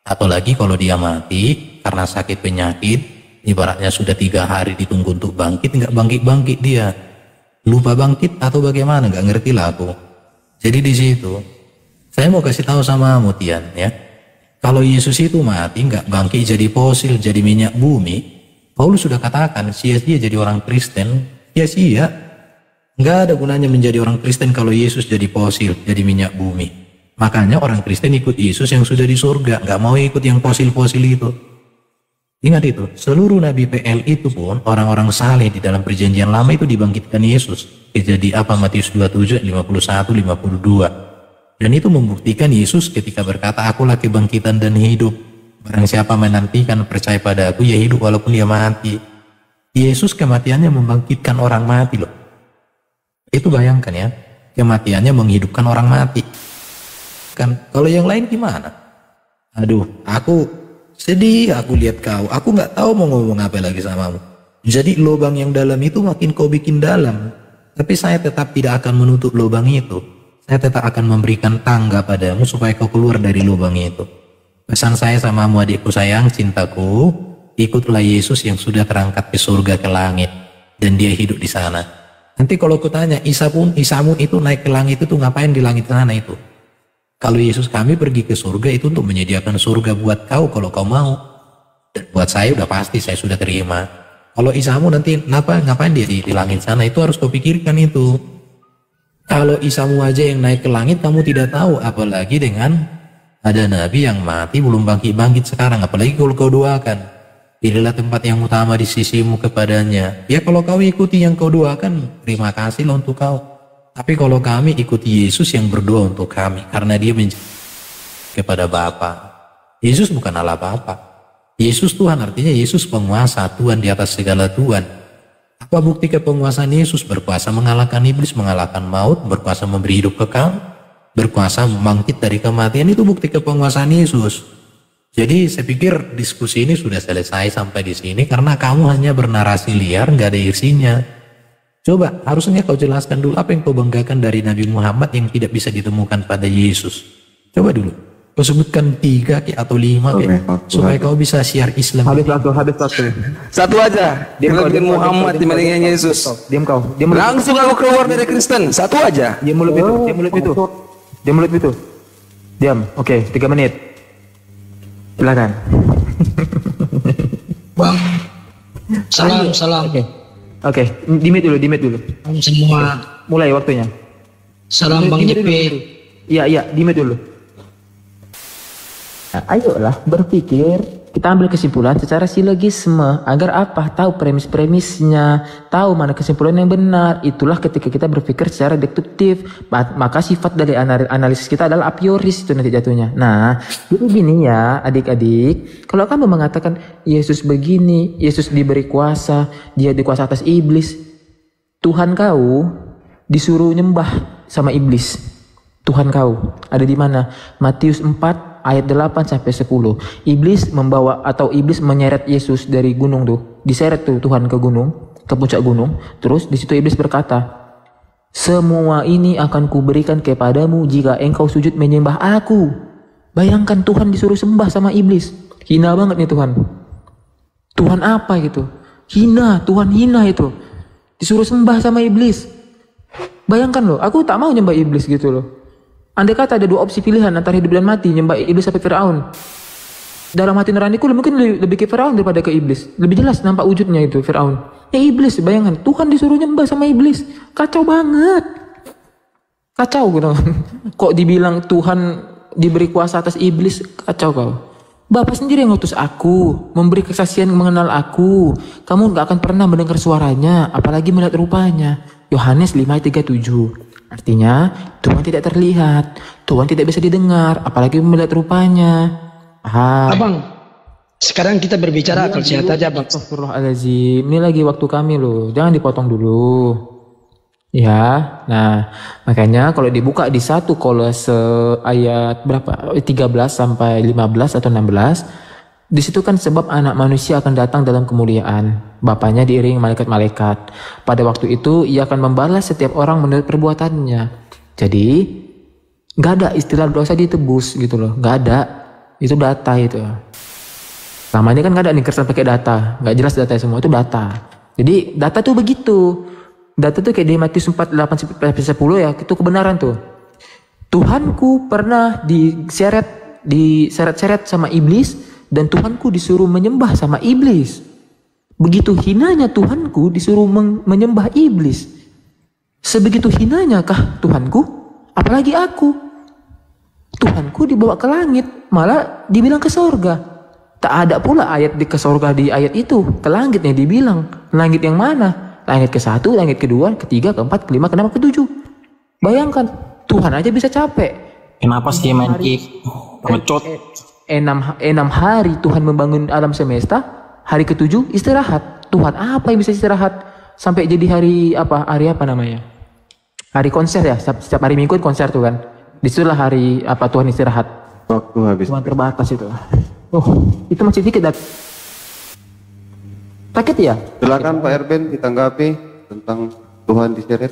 Atau lagi kalau dia mati karena sakit penyakit, ibaratnya sudah 3 hari ditunggu untuk bangkit, nggak bangkit-bangkit dia. Lupa bangkit atau bagaimana, nggak ngerti lah aku. Jadi di situ, saya mau kasih tahu sama Mutian ya. Kalau Yesus itu mati, nggak bangkit jadi fosil, jadi minyak bumi, Paulus sudah katakan sia-sia jadi orang Kristen, sia-sia. Nggak ada gunanya menjadi orang Kristen kalau Yesus jadi fosil, jadi minyak bumi. Makanya orang Kristen ikut Yesus yang sudah di surga, nggak mau ikut yang fosil-fosil itu. Ingat itu, seluruh Nabi PL itu pun orang-orang saleh di dalam perjanjian lama itu dibangkitkan Yesus. Jadi apa Matius 27, 51, 52. Dan itu membuktikan Yesus ketika berkata, akulah kebangkitan dan hidup. Barang siapa menantikan percaya pada aku, ya hidup walaupun dia mati. Yesus kematiannya membangkitkan orang mati loh. Itu bayangkan ya, kematiannya menghidupkan orang mati. Kan kalau yang lain gimana? Aduh, aku sedih, aku lihat kau. Aku nggak tahu mau ngomong apa lagi samamu. Jadi lubang yang dalam itu makin kau bikin dalam. Tapi saya tetap tidak akan menutup lubang itu. Saya tetap akan memberikan tangga padamu supaya kau keluar dari lubang itu. Pesan saya samamu adikku sayang, cintaku, ikutlah Yesus yang sudah terangkat ke surga, ke langit. Dan dia hidup di sana. Nanti kalau aku tanya, Isamu itu naik ke langit itu ngapain di langit sana itu? Kalau Yesus kami pergi ke surga itu untuk menyediakan surga buat kau kalau kau mau. Dan buat saya udah pasti saya sudah terima. Kalau Isamu nanti ngapain dia di langit sana, itu harus kau pikirkan itu. Kalau Isamu aja yang naik ke langit kamu tidak tahu, apalagi dengan ada Nabi yang mati belum bangkit sekarang. Apalagi kalau kau doakan, pilihlah tempat yang utama di sisimu kepadanya. Ya kalau kau ikuti yang kau doakan, terima kasih loh untuk kau. Tapi kalau kami ikuti Yesus yang berdoa untuk kami, karena dia kepada Bapa. Yesus bukan Allah Bapa. Yesus Tuhan, artinya Yesus penguasa, Tuhan di atas segala Tuhan. Apa bukti kepenguasaan Yesus? Berkuasa mengalahkan iblis, mengalahkan maut, berkuasa memberi hidup kekal, berkuasa membangkit dari kematian. Itu bukti kepenguasaan Yesus. Jadi saya pikir diskusi ini sudah selesai sampai di sini karena kamu hanya bernarasi liar, nggak ada isinya. Coba, harusnya kau jelaskan dulu apa yang kau banggakan dari Nabi Muhammad yang tidak bisa ditemukan pada Yesus. Coba dulu. Kau sebutkan 3 atau 5 supaya kau bisa siar Islam. Habis satu. Satu aja. Melebihin Muhammad dibandingkan Yesus. Diam kau. Langsung aku keluar dari Kristen. Satu aja. Diam mulut itu. Diam. Oke, 3 menit. Silakan. Bang. Salam. Oke, dimit dulu. Salam semua. Mulai waktunya. Salam Bang JP. Iya, dimit dulu. Nah, ayolah berpikir, kita ambil kesimpulan secara silogisme agar apa? Tahu premis-premisnya, tahu mana kesimpulan yang benar. Itulah ketika kita berpikir secara deduktif. Maka sifat dari analisis kita adalah a prioris itu nanti jatuhnya. Nah, jadi gini ya adik-adik, kalau kamu mengatakan Yesus begini, Yesus diberi kuasa, dia dikuasa atas iblis, Tuhan kau disuruh nyembah sama iblis. Tuhan kau ada di mana? Matius 4 ayat 8 sampai 10. Iblis menyeret Yesus dari gunung tuh. Diseret tuh Tuhan ke gunung, ke puncak gunung. Terus di situ iblis berkata, "Semua ini akan kuberikan kepadamu jika engkau sujud menyembah aku." Bayangkan Tuhan disuruh sembah sama iblis. Hina banget nih Tuhan. Tuhan apa gitu? Hina, Tuhan hina itu. Disuruh sembah sama iblis. Bayangkan loh, aku tak mau nyembah iblis gitu loh. Andai kata ada 2 opsi pilihan antara hidup dan mati, nyembah iblis sampai Firaun. Dalam hati nuraniku mungkin lebih ke Firaun daripada ke iblis. Lebih jelas nampak wujudnya itu Firaun. Ya iblis, bayangkan Tuhan disuruh nyembah sama iblis. Kacau banget. Kacau gitu. Kok dibilang Tuhan diberi kuasa atas iblis, kacau kau. Bapak sendiri yang ngutus aku, memberi kesaksian mengenal aku. Kamu gak akan pernah mendengar suaranya, apalagi melihat rupanya. Yohanes 5:37. Artinya Tuhan tidak terlihat, Tuhan tidak bisa didengar, apalagi melihat rupanya. Abang, sekarang kita berbicara akal sehat aja Bang. Astagfirullahaladzim, ini lagi waktu kami loh, jangan dipotong dulu. Ya, nah makanya kalau dibuka di 1 Kolose ayat berapa? 13 sampai 15 atau 16. Di situ kan sebab anak manusia akan datang dalam kemuliaan, Bapaknya diiringi malaikat-malaikat. Pada waktu itu ia akan membalas setiap orang menurut perbuatannya. Jadi nggak ada istilah dosa ditebus gitu loh, nggak ada. Itu data itu. Selama ini kan nggak ada nih kesan pakai data, nggak jelas data semua itu data. Jadi data tuh begitu. Data tuh kayak di Matius 4:8-10 ya, itu kebenaran tuh. Tuhanku pernah diseret diseret-seret sama iblis, dan Tuhanku disuruh menyembah sama iblis. Begitu hinanya Tuhanku disuruh menyembah iblis. Sebegitu hinanya kah Tuhanku? Apalagi aku. Tuhanku dibawa ke langit, malah dibilang ke sorga. Tak ada pula ayat ke sorga di ayat itu. Ke langitnya dibilang. Langit yang mana? Langit ke-1, langit kedua, ketiga, keempat, kelima, kenapa ke-7? Bayangkan, Tuhan aja bisa capek. Kenapa sih main kick? Ngecot. 6 hari Tuhan membangun alam semesta, hari ke-7 istirahat. Tuhan apa yang bisa istirahat? Sampai jadi hari apa namanya? Hari konser ya, setiap hari Minggu konser tuh kan. Disitulah hari Tuhan istirahat. Waktu habis. Tuhan terbatas itu. Itu masih dikit dah. Sakit ya? Silakan Pak Erben ditanggapi tentang Tuhan diseret.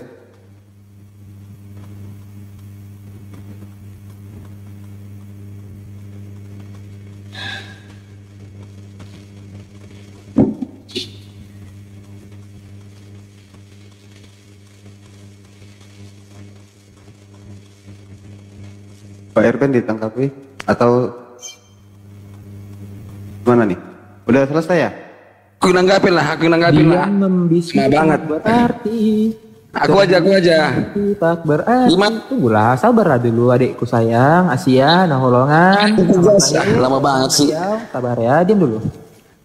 Pak Erben ditanggapi atau gimana nih? Udah selesai ya? Aku nanggapin lah. Dia membisu banget. berarti. Aku aja. Tak berarti. Tunggulah, sabar dulu adikku sayang. Asia, Naholongan. Lama banget sih. Sabar ya, diam dulu.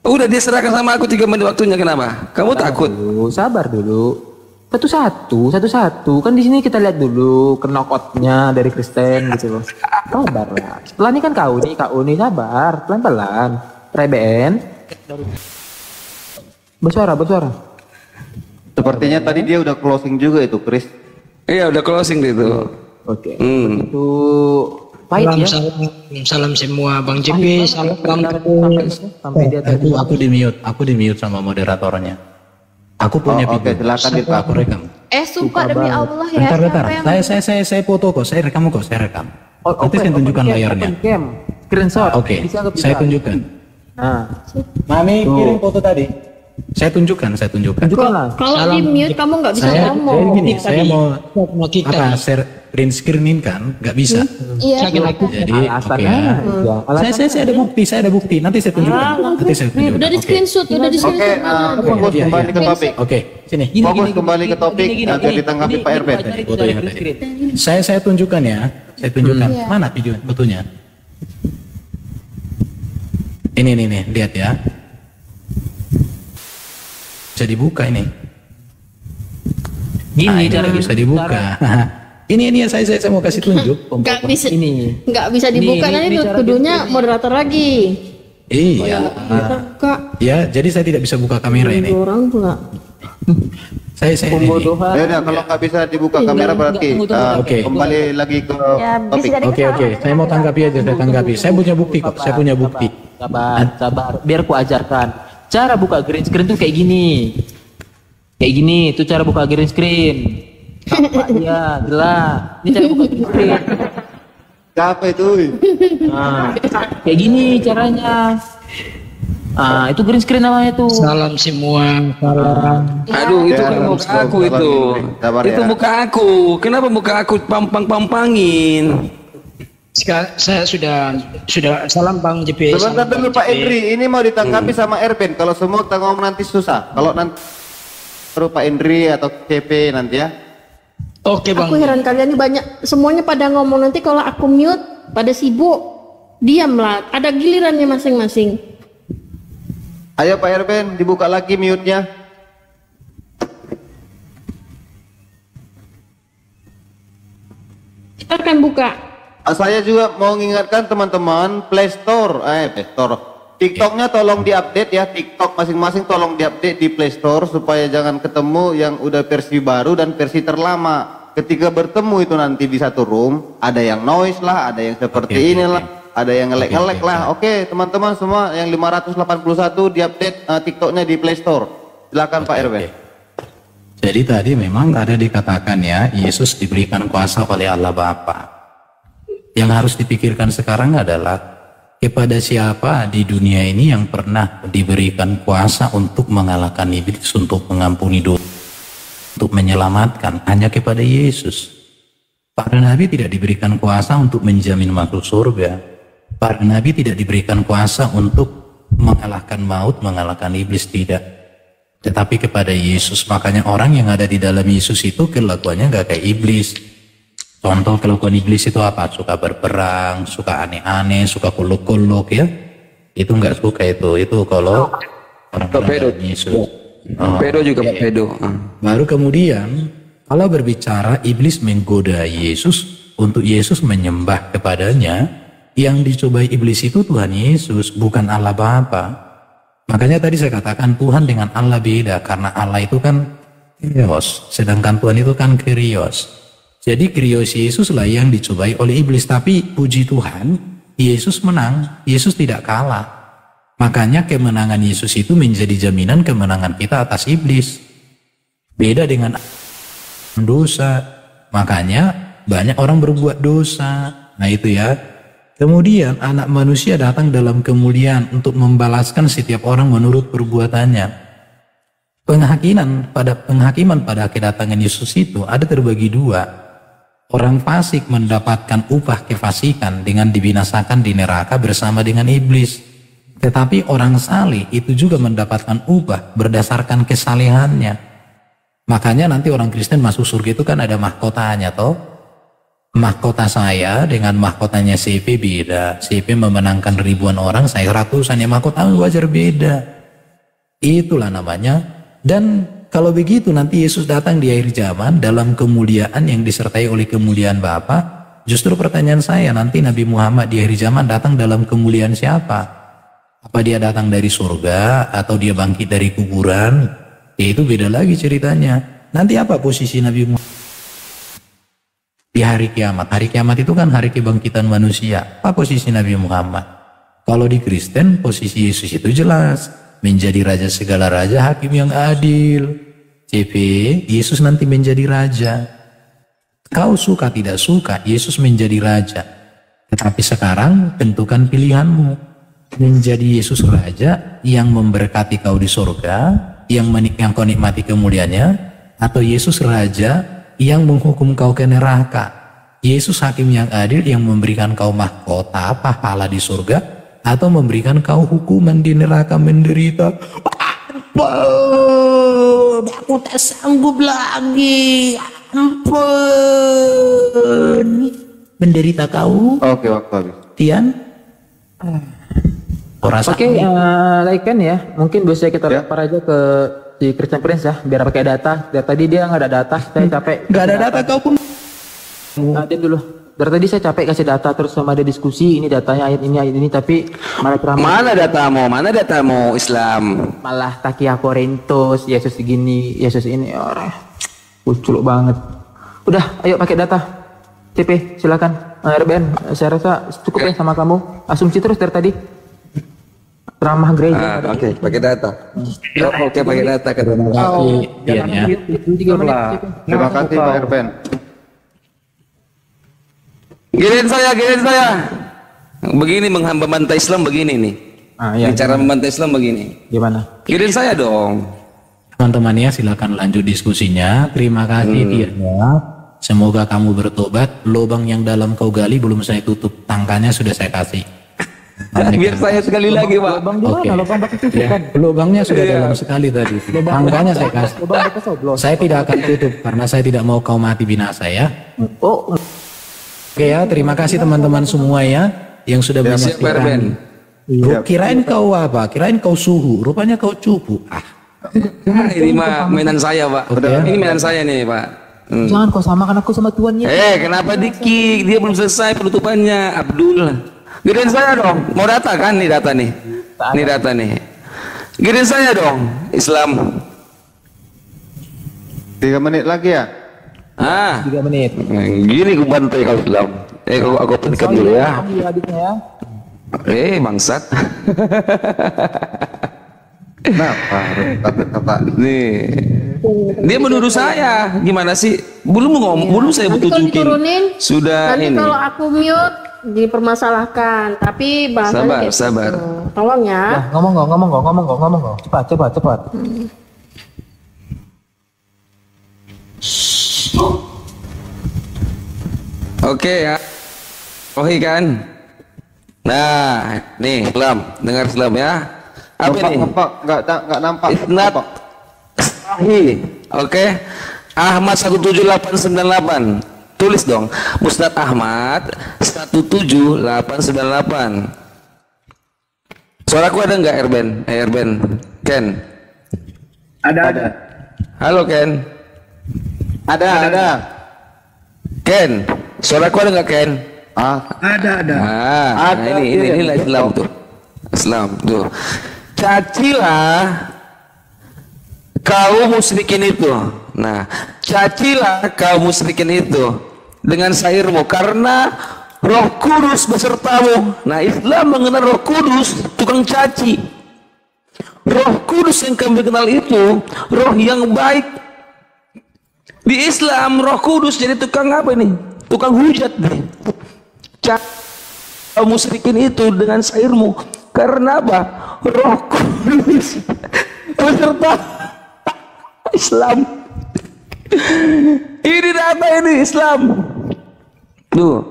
Udah dia serahkan sama aku 3 menit waktunya, kenapa? Kamu takut? Sabar dulu. Satu-satu. Kan di sini kita lihat dulu knockoutnya dari Kristen gitu loh. Sabar lah. Setelah ini kan kau nih sabar. Pelan-pelan. Reben. Bersuara. Sepertinya tadi dia udah closing juga itu, Chris. Iya, udah closing dia itu. Oke. Begitu pahit ya. Salam semua Bang JP, salam sampai dia tadi. Aku di mute sama moderatornya. Aku punya video. Oke, silakan Aku rekam. Sumpah demi Allah ya. Bentar. siapa yang- Saya foto kok, saya rekam. Nanti saya tunjukkan layarnya. Screenshot. Oke, Bisa nggak bisa? saya tunjukkan. Nah, Mami kirim foto tadi. Saya tunjukkan. tunjukkanlah. Kalau di mute kamu nggak bisa ngomong. Saya mau kita. share print screenin kan, nggak bisa. Iya. Jadi oke. Alasannya. Saya ada bukti. Nanti saya tunjukkan. Udah di Oke. screenshot, udah di Oke, screenshot. fokus Iya, kembali ke topik. Oke, sini. Fokus kembali ke topik, nanti ditanggapi Pak Erben. Foto yang tadi. Saya tunjukkan ya. Mana video fotonya? Ini nih, lihat ya. Bisa dibuka ini. Gini Ini nggak bisa dibuka. Ini saya mau kasih tunjuk. Nggak bisa, Ini. nggak bisa dibuka Ini nanti cara kudunya moderator lagi. Iya. Kak, Ya, jadi saya tidak bisa buka kamera ini. orang pula. Saya ini. Pembodohan. Ya udah, kalau nggak bisa dibuka kamera berarti Oke. kembali lagi ke topik. Oke. Saya mau tanggapi aja, Saya punya bukti kok. Saya punya bukti. Sabar. Biar ku ajarkan. Cara buka green screen tuh kayak gini. Tuh cara buka green screen. Tampak dia, jelas. Ini cara buka green screen. Siapa itu? Nah, kayak gini caranya. Ah, itu green screen namanya tuh. Salam semua. Salam. Aduh, itu Ya, kan muka aku sabar itu. ini. Sabar Itu ya. muka aku. Kenapa muka aku pampangin? Saya sudah salam Bang JP. Sebentar salam dulu Bang Pak JP. Endri, ini mau ditanggapi sama Erben. Kalau semua kita ngomong nanti susah. Kalau nanti baru Pak Endri atau CP nanti ya. Oke Bang. Aku heran kalian ini banyak, semuanya pada ngomong nanti kalau aku mute pada sibuk. Diamlah, ada gilirannya masing-masing. Ayo Pak Erben, dibuka lagi mute-nya. Silakan buka. Saya juga mau mengingatkan teman-teman Play Store, TikToknya tolong diupdate ya, TikTok masing-masing tolong diupdate di Play Store supaya jangan ketemu yang udah versi baru dan versi terlama. Ketika bertemu itu nanti di satu room, ada yang noise lah, ada yang seperti inilah, ada yang ngelek-ngelek lah. Oke, teman-teman semua yang 581 diupdate TikToknya di Play Store. Silakan Pak Erben. Jadi tadi memang ada dikatakan ya, Yesus diberikan kuasa oleh Allah Bapa. Yang harus dipikirkan sekarang adalah kepada siapa di dunia ini yang pernah diberikan kuasa untuk mengalahkan iblis, untuk mengampuni dosa, untuk menyelamatkan, hanya kepada Yesus. Para nabi tidak diberikan kuasa untuk menjamin masuk surga. Para nabi tidak diberikan kuasa untuk mengalahkan maut, mengalahkan iblis, tidak. Tetapi kepada Yesus, makanya orang yang ada di dalam Yesus itu kelakuannya nggak kayak iblis. Contoh kelakuan iblis itu apa? Suka berperang, suka aneh-aneh, suka kuluk-kuluk ya. Itu nggak suka itu kalau orang-orang dalam Yesus. Pedo juga Pak Pedo. Baru kemudian kalau berbicara iblis menggoda Yesus untuk Yesus menyembah kepadanya, yang dicobai iblis itu Tuhan Yesus, bukan Allah Bapa. Makanya tadi saya katakan Tuhan dengan Allah beda, karena Allah itu kan Kyrios, sedangkan Tuhan itu kan Kyrios. Jadi Kyrios Yesus lah yang dicobai oleh iblis, tapi puji Tuhan, Yesus menang, Yesus tidak kalah. Makanya kemenangan Yesus itu menjadi jaminan kemenangan kita atas iblis. Beda dengan dosa. Makanya banyak orang berbuat dosa. Nah itu ya. Kemudian anak manusia datang dalam kemuliaan untuk membalaskan setiap orang menurut perbuatannya. Penghakiman pada kedatangan Yesus itu ada terbagi dua. Orang fasik mendapatkan upah kefasikan dengan dibinasakan di neraka bersama dengan iblis. Tetapi orang saleh itu juga mendapatkan upah berdasarkan kesalehannya. Makanya nanti orang Kristen masuk surga itu kan ada mahkotanya toh. Mahkota saya dengan mahkotanya CP beda. CP memenangkan ribuan orang, saya ratusan, ya mahkota wajar beda. Itulah namanya. Dan kalau begitu nanti Yesus datang di akhir zaman dalam kemuliaan yang disertai oleh kemuliaan Bapa. Justru pertanyaan saya, nanti Nabi Muhammad di akhir zaman datang dalam kemuliaan siapa? Apa dia datang dari surga atau dia bangkit dari kuburan? Ya itu beda lagi ceritanya. Nanti apa posisi Nabi Muhammad di hari kiamat? Hari kiamat itu kan hari kebangkitan manusia. Apa posisi Nabi Muhammad? Kalau di Kristen posisi Yesus itu jelas, menjadi raja segala raja, hakim yang adil. CP, Yesus nanti menjadi raja. Kau suka tidak suka, Yesus menjadi raja. Tetapi sekarang tentukan pilihanmu. Menjadi Yesus raja yang memberkati kau di surga, yang kau nikmati kemuliaannya, atau Yesus raja yang menghukum kau ke neraka. Yesus hakim yang adil yang memberikan kau mahkota pahala di surga, atau memberikan kau hukuman di neraka menderita. Ampun, aku tak sanggup lagi. Ampun, menderita kau. Oke, waktu habis. Tian. Oke, Laikan ya, mungkin bisa kita lempar aja ke si Christian Prince ya, biar pakai data. Dari tadi dia nggak ada data, saya capek. Nggak ada data kau pun. Nanti dulu. Dari tadi saya capek kasih data terus sama ada diskusi, ini datanya ayat ini, tapi malah ceramah. Mana datamu Islam? Malah Takia Korintus, Yesus segini, Yesus ini orang lucu banget. Udah, ayo pakai data. CP, silakan. RBN, saya rasa cukup ya sama kamu. Asumsi terus dari tadi. Ceramah gereja. Oke, pakai data. Oke, pakai data kan. Terima kasih. Iya ya. 3 menit. Terima kasih Pak Irben. Giliran saya. Begini membantai Islam begini nih. Iya. Cara membantai Islam begini. Gimana? Giliran saya dong. Teman-teman ya, silakan lanjut diskusinya. Terima kasih Tian ya. Semoga kamu bertobat. Lubang yang dalam kau gali belum saya tutup, tangkanya sudah saya kasih. Biar saya sekali lagi, Pak. Oke. Lubangnya sudah dalam sekali tadi. Tangkanya saya kasih. Saya tidak akan tutup karena saya tidak mau kau mati binasa ya. Oke ya, terima kasih teman-teman semua ya yang sudah menyaksikan. Kirain kau apa? Kirain kau suhu. Rupanya kau cupu. Ini mah mainan saya, Pak. Ini mainan saya nih, Pak. Jangan kau samakan aku sama tuannya. Kenapa dikik? Dia belum selesai penutupannya, Abdul. Giliran saya dong, mau data kan? Nih data nih. Ini data nih. Giliran saya dong, Islam. 3 menit lagi ya? 3 menit. Gini gue bantai kalau Islam. Aku penikam dulu ya. Bangsat. Kenapa harus kata Nih. Dia menuduh saya. Gimana sih? Belum saya Nanti kalau tunjukin. diturunin, Sudah nanti ini. kalau aku mute dipermasalahkan, tapi bahasanya Sabar. Tolong ya. Ngomong nggak. Cepat. Oke ya. Rohi kan? Nah, nih Islam, dengar Islam ya. Apa ini? Enggak nampak. Isnad sahih. Oke. Ahmad 17898. Tulis dong. Musnad Ahmad 17898. Suaraku ada enggak Erben? Erben. Ken. Ada. Halo Ken. Ada. Ken. Suaraku ada enggak Ken? Ada. Nah, inilah Islam tuh. Islam tuh. Cacilah kaum musyrikin itu. Nah, cacilah kaum musyrikin itu dengan sairmu karena Roh Kudus besertamu. Nah, Islam mengenal Roh Kudus, tukang caci. Roh Kudus yang kami kenal itu roh yang baik. Di Islam Roh Kudus jadi tukang apa ini? Tukang hujat nih. Kaum musyrikin itu dengan sairmu karena apa? Roh Kudus beserta Islam. Ini data ini Islam. Tuh,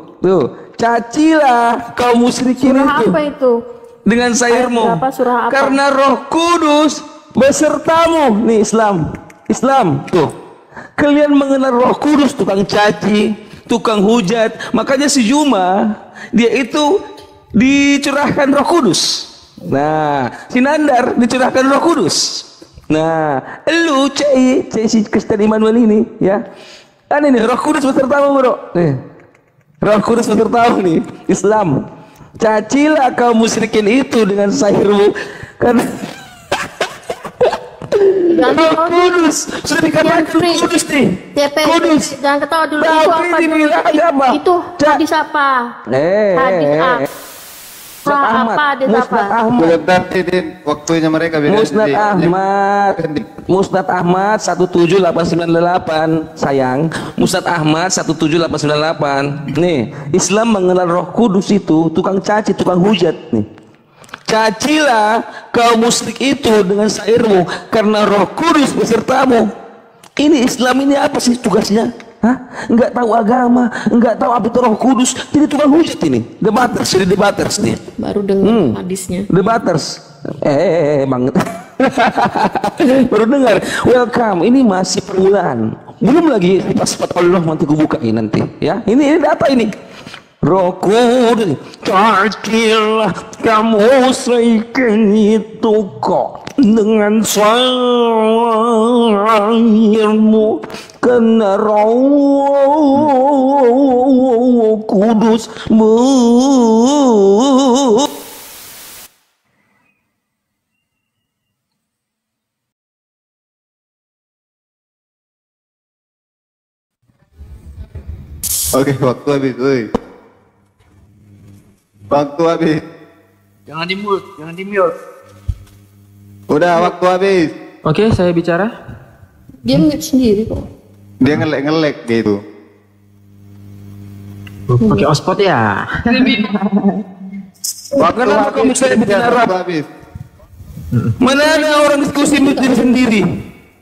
cacilah kaum musyrikin Surah itu. apa itu? Dengan sairmu. Ayat berapa, surah apa? Karena Roh Kudus besertamu. Nih Islam. Tuh. Kalian mengenal Roh Kudus, tukang caci, tukang hujat. Makanya si Juma dia itu dicurahkan Roh Kudus. Nah, si Nandar dicurahkan Roh Kudus. Nah, lu si Kristen Immanuel ini ya. Kan ini Roh Kudus besertamu, Bro. Nih. Roh Kudus besertamu nih, Islam. Cacilah kaum musyrikin itu dengan sahirmu karena Roh Kudus sudah dikatakan Kudus nih. Kudus. Jangan ketawa dulu. Itu apa? Itu hadis apa? Hadis apa? Musnad Ahmad. Belum nanti waktunya mereka Musnad Ahmad 17898 sayang. Musnad Ahmad 17898. Nih, Islam mengenal Roh Kudus itu tukang caci, tukang hujat nih. Cacilah kaum musyrik itu dengan sairmu karena Roh Kudus besertamu. Ini Islam ini apa sih tugasnya? Hah? Enggak tahu agama, enggak tahu apa itu Roh Kudus, jadi tukang hujat ini. Debaters nih. Baru dengar hadisnya. Debaters. Banget. Baru dengar. Welcome. Ini masih permulaan. Belum lagi sifat Allah nanti gue bukain nanti, ya. Ini data ini. Roh Kudus, cacilah kamu musyrikin itu kok dengan sairmu karena Roh Kudus Oke, waktu habis, woi. Waktu habis. Jangan di-mute. Udah, waktu habis. Oke, saya bicara. Dia mute sendiri kok. Dia ngelek gitu. Pakai hotspot ya. Waktu Kenapa kamu bisa bikin Arab? habis. Mana ada orang diskusi mute diri sendiri?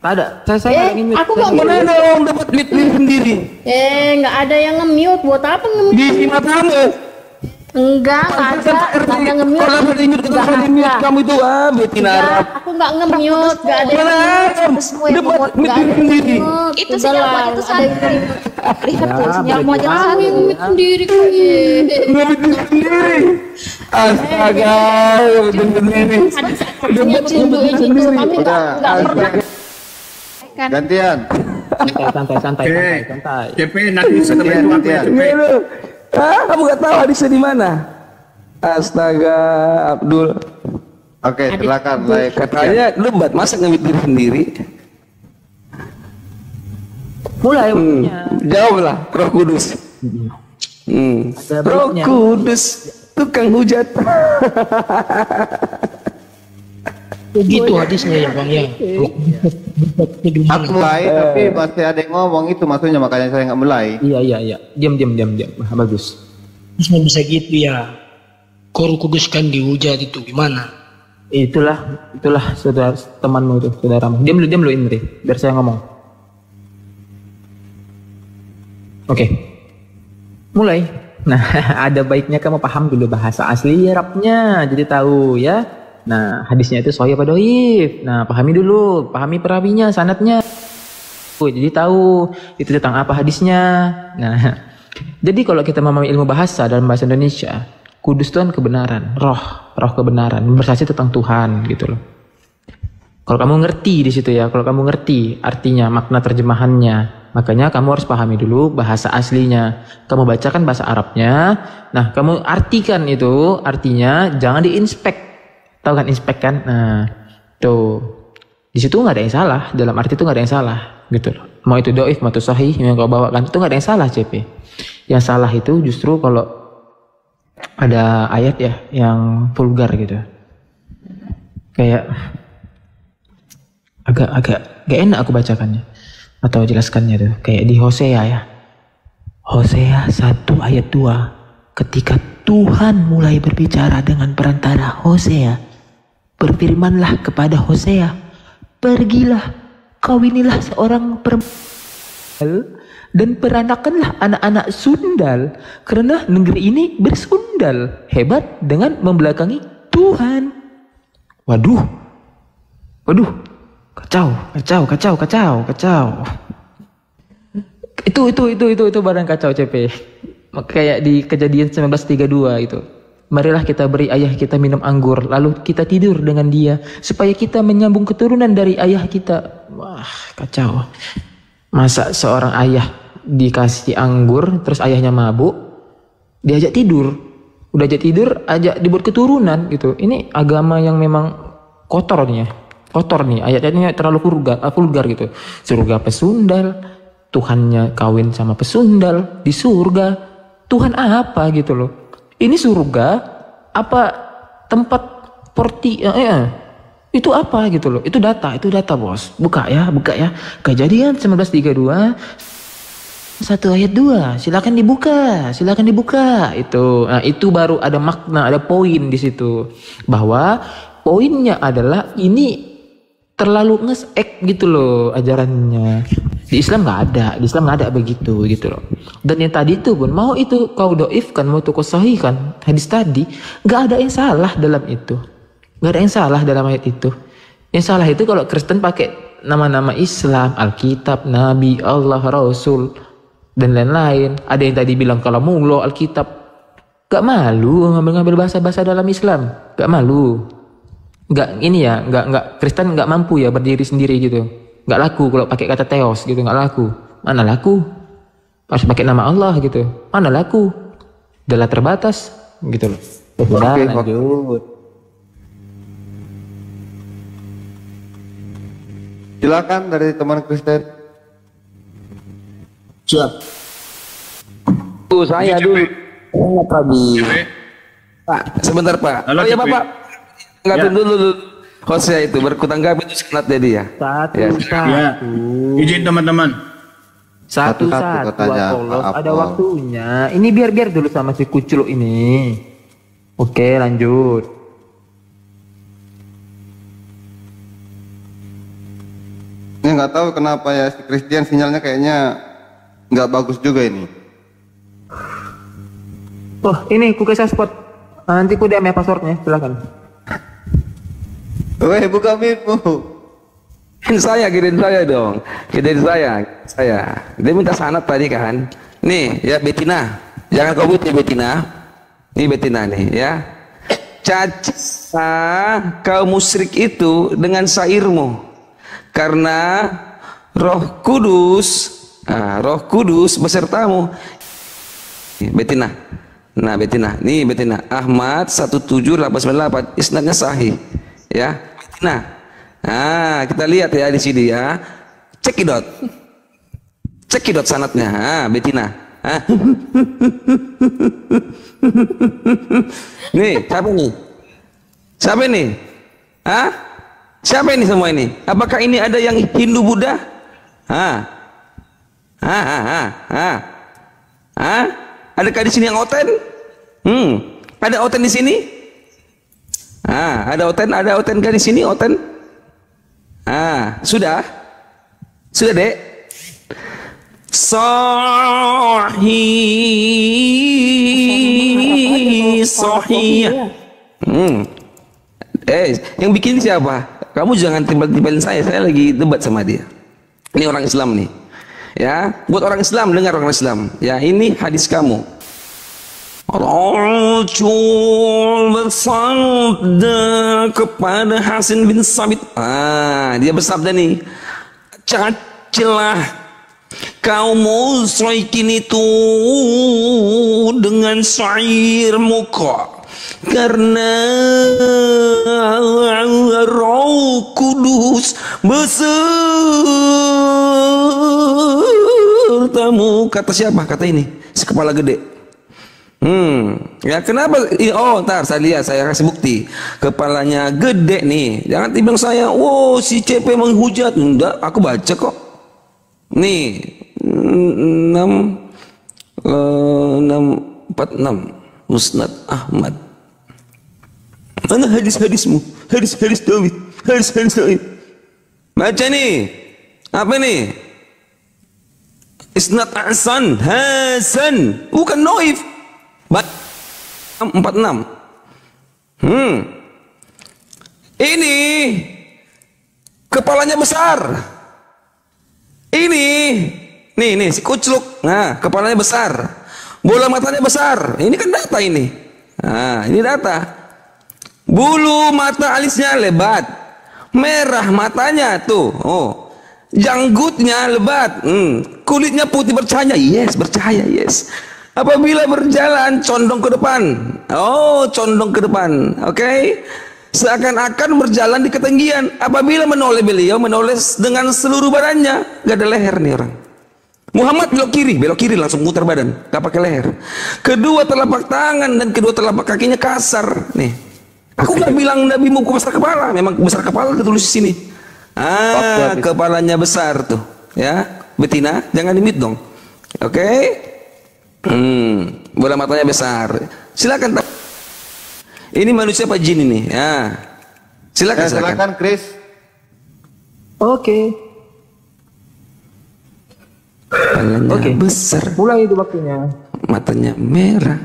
Tak ada. Saya ingin mute. Aku nggak Mana ada orang dapat mute diri sendiri? nggak ada yang nge-mute. Buat apa nge-mute? Di matamu. Enggak ada nge-mute. Kalau ada mute kamu itu bikin Arab. Aku nggak nge-mute, nggak ada Mana ada semua yang dapat nge-mute, mute nggak ada diri yang sendiri? nge-mute. Itu sinyal buat itu Ada yang sendiri. Lihat tuh sinyal mau jalan Kamu yang nge-mute sendiri kok. Nggak bikin sendiri. Astaga, bikin sendiri. Hadisnya tunjukin itu. Kami nggak pernah. Gantian. Santai. CP nanti setelah itu apa ya, CP? Kamu nggak tahu hadisnya di mana? Astaga, Abdul. Oke, silakan. Baik. Katanya lebat, masa ngambil diri sendiri? Mulai. Jawablah, Roh Kudus. Roh Kudus, tukang hujat. Begitu hadisnya ya Bang ya. Aku mulai, tapi masih ada yang ngomong itu maksudnya, makanya saya nggak mulai. Iya. Diam. Bagus. Harusnya bisa gitu ya. Roh Kudus kan dihujat itu gimana? Itulah saudara temanmu itu, saudaramu. Diam lu Indri, biar saya ngomong. Oke. Mulai. Nah, ada baiknya kamu paham dulu bahasa asli Arabnya, jadi tahu ya. Nah, hadisnya itu sahih apa dhaif. Nah, pahami dulu, pahami perawinya, sanadnya. Jadi tahu itu tentang apa hadisnya. Nah, jadi kalau kita memahami ilmu bahasa dalam bahasa Indonesia, kudus itu kan kebenaran, roh kebenaran, bersaksi tentang Tuhan gitu loh. Kalau kamu ngerti di situ ya, kalau kamu ngerti artinya, makna terjemahannya, makanya kamu harus pahami dulu bahasa aslinya. Kamu bacakan bahasa Arabnya, nah kamu artikan itu artinya, jangan diinspek. Tahu kan inspek kan? Nah, tuh di situ nggak ada yang salah, dalam arti itu nggak ada yang salah gitu loh. Mau itu doif, mau itu sahih yang kau bawakan itu nggak ada yang salah CP. Yang salah itu justru kalau ada ayat ya yang vulgar gitu, kayak agak gak enak aku bacakannya atau jelaskannya tuh, kayak di Hosea ya, Hosea 1 ayat 2, ketika Tuhan mulai berbicara dengan perantara Hosea, berfirmanlah kepada Hosea, pergilah, kawinilah seorang perempuan dan peranakanlah anak-anak sundal, karena negeri ini bersundal hebat dengan membelakangi Tuhan. Waduh, kacau. Itu barang kacau CP. Kayak di Kejadian 19:32 itu. Marilah kita beri ayah kita minum anggur, lalu kita tidur dengan dia, supaya kita menyambung keturunan dari ayah kita. Wah, kacau. Masa seorang ayah dikasih anggur, terus ayahnya mabuk, diajak tidur. Udah ajak tidur, ajak dibuat keturunan gitu. Ini agama yang memang kotor nih ya. Kotor nih, ayat-ayatnya terlalu vulgar gitu. Surga pesundal, Tuhannya kawin sama pesundal di surga. Tuhan apa gitu loh. Ini surga apa tempat itu apa gitu loh. Itu data bos. Buka ya. Kejadian 19:32 1 ayat 2. Silakan dibuka. Itu baru ada makna, ada poin di situ. Bahwa poinnya adalah ini terlalu nge-ek gitu loh ajarannya. Di Islam nggak ada begitu gitu loh. Dan yang tadi itu pun, mau itu kau doifkan, mau itu kau sahihkan hadis tadi, nggak ada yang salah dalam itu. Nggak ada yang salah dalam ayat itu. Yang salah itu kalau Kristen pakai nama-nama Islam, Alkitab, Nabi, Allah, Rasul, dan lain-lain. Ada yang tadi bilang kalau mulu Alkitab. Gak malu ngambil bahasa-bahasa dalam Islam. Gak malu. Nggak Kristen nggak mampu ya berdiri sendiri gitu. Nggak laku kalau pakai kata theos gitu, nggak laku. Mana laku? Harus pakai nama Allah gitu. Mana laku? Adalah terbatas gitu loh. Oke, lanjut. Silakan dari teman Kristen. Siap. Saya dulu. Pak, sebentar Pak. Halo, oh ya Cipi. Bapak. Tanggapin dulu Hosea itu berkutanggapi itu senat jadi ya. Satu. Ya, izin teman-teman. Satu katanya, polos Pak ada Apol. waktunya. Ini biar dulu sama si kucluk ini. Oke, lanjut. Ini nggak tahu kenapa ya si Christian sinyalnya kayaknya nggak bagus juga ini. Oh, ini Kukes Spot. Nanti ku DM ya passwordnya, silakan. Weh, buka mic-mu. Kirim saya dong. Saya. Dia minta sanad tadi kan. Nih ya Betina. Jangan kau buat ya Betina. Ini Betina nih ya. Caci kau musyrik itu dengan sairmu. Karena Roh Kudus besertamu. Betina. Nah Betina, nih Betina. Ahmad 17898 isnadnya sahih. Ya. Nah, kita lihat ya di sini ya. Cekidot sanatnya. Betina. Nih, siapa nih? Siapa ini semua ini? Apakah ini ada yang Hindu Buddha? Adakah di sini yang oten? Ada oten di sini? Ada oten kah di sini oten? Sudah, Dek. Sahih sahih. Yang bikin siapa? Kamu jangan tiba-tibain saya lagi debat sama dia. Ini orang Islam nih. Ya, buat orang Islam, dengar orang Islam. Ya, ini hadis kamu. Rajul bersabda kepada Hasan bin Sabit. Dia bersabda nih, cacilah kaum musyrikin itu dengan syair muka, karena Roh Kudus besertamu. Kata siapa? Kata ini, si kepala gede. Ya kenapa? Ntar saya kasih bukti. Kepalanya gede nih. Jangan timbang saya, si CP menghujat. Enggak, aku baca kok. Nih, 646 Musnad Ahmad. Mana hadis-hadismu? Hadis-hadis Dawid. Hadis-hadis Dawid. Baca nih. Apa nih? Isnad Hasan. Bukan Noif. 46. Ini kepalanya besar. Nih si kucluk. Nah, kepalanya besar. Bola matanya besar. Ini kan data ini. Nah, ini data. Bulu mata alisnya lebat. Merah matanya tuh. Janggutnya lebat. Kulitnya putih bercahaya. Bercahaya. Apabila berjalan condong ke depan. Condong ke depan. Oke. Seakan-akan berjalan di ketinggian. Apabila menoleh beliau menoleh dengan seluruh badannya. Gak ada leher nih orang. Muhammad belok kiri langsung muter badan, gak pakai leher. Kedua telapak tangan dan kedua telapak kakinya kasar. Nih, aku gak bilang Nabi mau besar kepala, memang besar kepala ditulis di sini. Kepalanya besar tuh, ya. Betina, jangan dimit dong. Oke. Bola matanya besar. Silakan. Ini manusia apa jin ini? Ya. Silakan Chris. Oke. Kepalanya besar. Mulai itu waktunya. Matanya merah.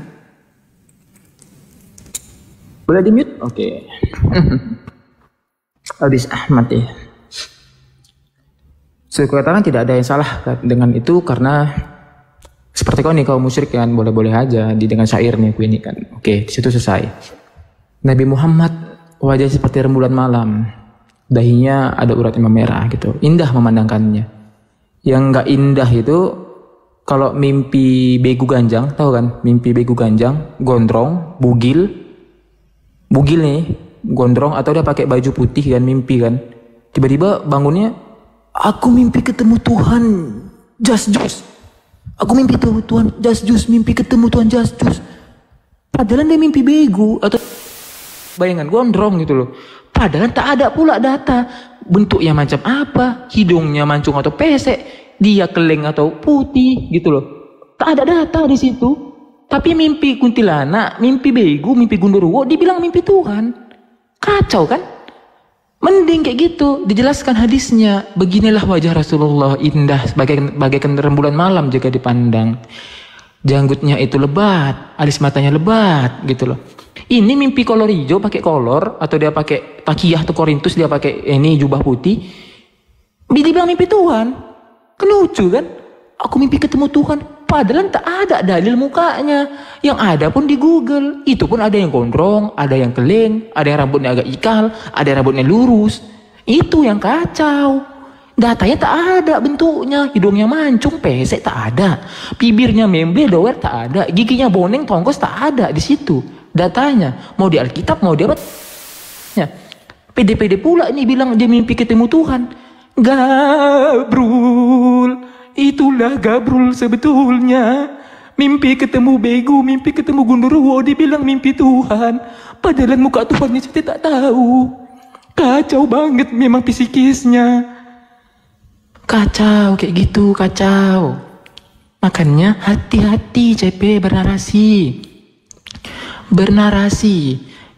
Boleh di mute? Oke. Hadis Ahmad ya. Saya katakan tidak ada yang salah dengan itu karena seperti kau nih kaum musyrik kan boleh-boleh aja dengan syair nih ini kan. Oke, di situ selesai. Nabi Muhammad wajah seperti rembulan malam. Dahinya ada urat yang merah gitu. Indah memandangkannya. Yang enggak indah itu kalau mimpi begu ganjang, tahu kan? Mimpi begu ganjang, gondrong, bugil nih, gondrong atau dia pakai baju putih kan mimpi kan. Tiba-tiba bangunnya, aku mimpi ketemu Tuhan Jasjus. Aku mimpi Tuhan Jasjus, mimpi ketemu Tuhan Jasjus. Padahal dia mimpi begu atau bayangan gondrong gitu loh. Padahal tak ada pula data bentuknya macam apa, hidungnya mancung atau pesek, dia keleng atau putih gitu loh. Tak ada data di situ. Tapi mimpi kuntilanak, mimpi begu, mimpi gundurwo dibilang mimpi Tuhan. Kacau kan? Mending kayak gitu dijelaskan hadisnya. Beginilah wajah Rasulullah indah bagaikan rembulan malam jika dipandang. Janggutnya itu lebat, alis matanya lebat gitu loh. Ini mimpi kolor hijau pakai kolor atau dia pakai takiyah atau korintus dia pakai ini jubah putih. Dibilang mimpi Tuhan. Kan lucu kan? Aku mimpi ketemu Tuhan. Padahal tak ada dalil mukanya. Yang ada pun di Google. Itu pun ada yang gondrong, ada yang keleng, ada yang rambutnya agak ikal, ada yang rambutnya lurus. Itu yang kacau. Datanya tak ada bentuknya. Hidungnya mancung, pesek tak ada. Bibirnya memble, doer tak ada. Giginya boneng, tongkos tak ada di situ. Datanya. Mau di Alkitab, mau di apa? Ya. Pede-pede pula ini bilang dia mimpi ketemu Tuhan. Gabrul. Itulah Gabrul sebetulnya. Mimpi ketemu begu, mimpi ketemu gundurwo, dibilang mimpi Tuhan. Padahal muka Tuhannya saya tak tahu. Kacau banget memang psikisnya. Kacau kayak gitu, kacau. Makanya hati-hati CP bernarasi.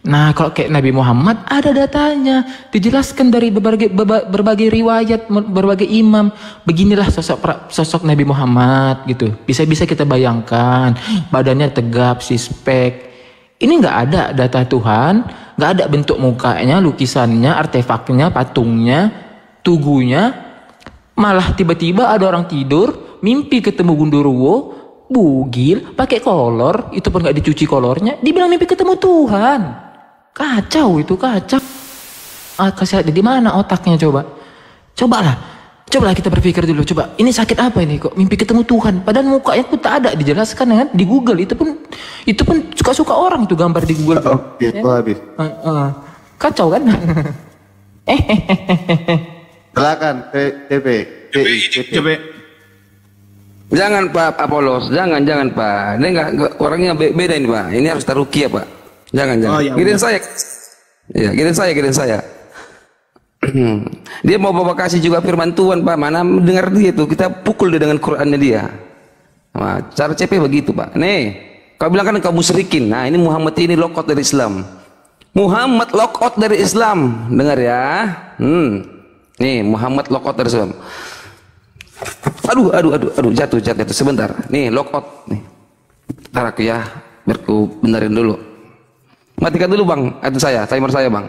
Nah kalau kayak Nabi Muhammad ada datanya, dijelaskan dari berbagai riwayat, berbagai imam. Beginilah sosok Nabi Muhammad gitu. Bisa-bisa kita bayangkan, badannya tegap, six pack, Ini nggak ada data Tuhan, nggak ada bentuk mukanya, lukisannya, artefaknya, patungnya, tugunya. Malah tiba-tiba ada orang tidur, mimpi ketemu Gundurwo, bugil, pakai kolor, itu pun nggak dicuci kolornya, dibilang mimpi ketemu Tuhan. Kacau itu, kacau. Kasih di mana otaknya coba? Cobalah kita berpikir dulu. Coba, ini sakit apa ini kok mimpi ketemu Tuhan? Padahal mukanya pun tak ada dijelaskan kan di Google. Itu pun suka-suka orang itu gambar di Google. Oke, habis. Kacau kan? Silakan, TP. Jangan Pak Apolos, jangan Pak. Ini enggak orangnya beda ini Pak. Ini harus tarukia Pak. Jangan. Oh, ya, Giliran saya. Ya, giliran saya. Dia mau bawa kasih juga firman Tuhan Pak, mana mendengar dia itu, kita pukul dia dengan Qurannya dia. Nah, cara CP begitu Pak. Nih, kau bilang kan kau musyrikin. Nah, ini Muhammad ini lock out dari Islam. Muhammad lock out dari Islam. Dengar ya. Nih, Muhammad lock out dari Islam. Aduh, jatuh. Sebentar. Nih, lock out nih. Ntar aku ya, biar ku benerin dulu. Matikan dulu Bang, itu timer saya Bang.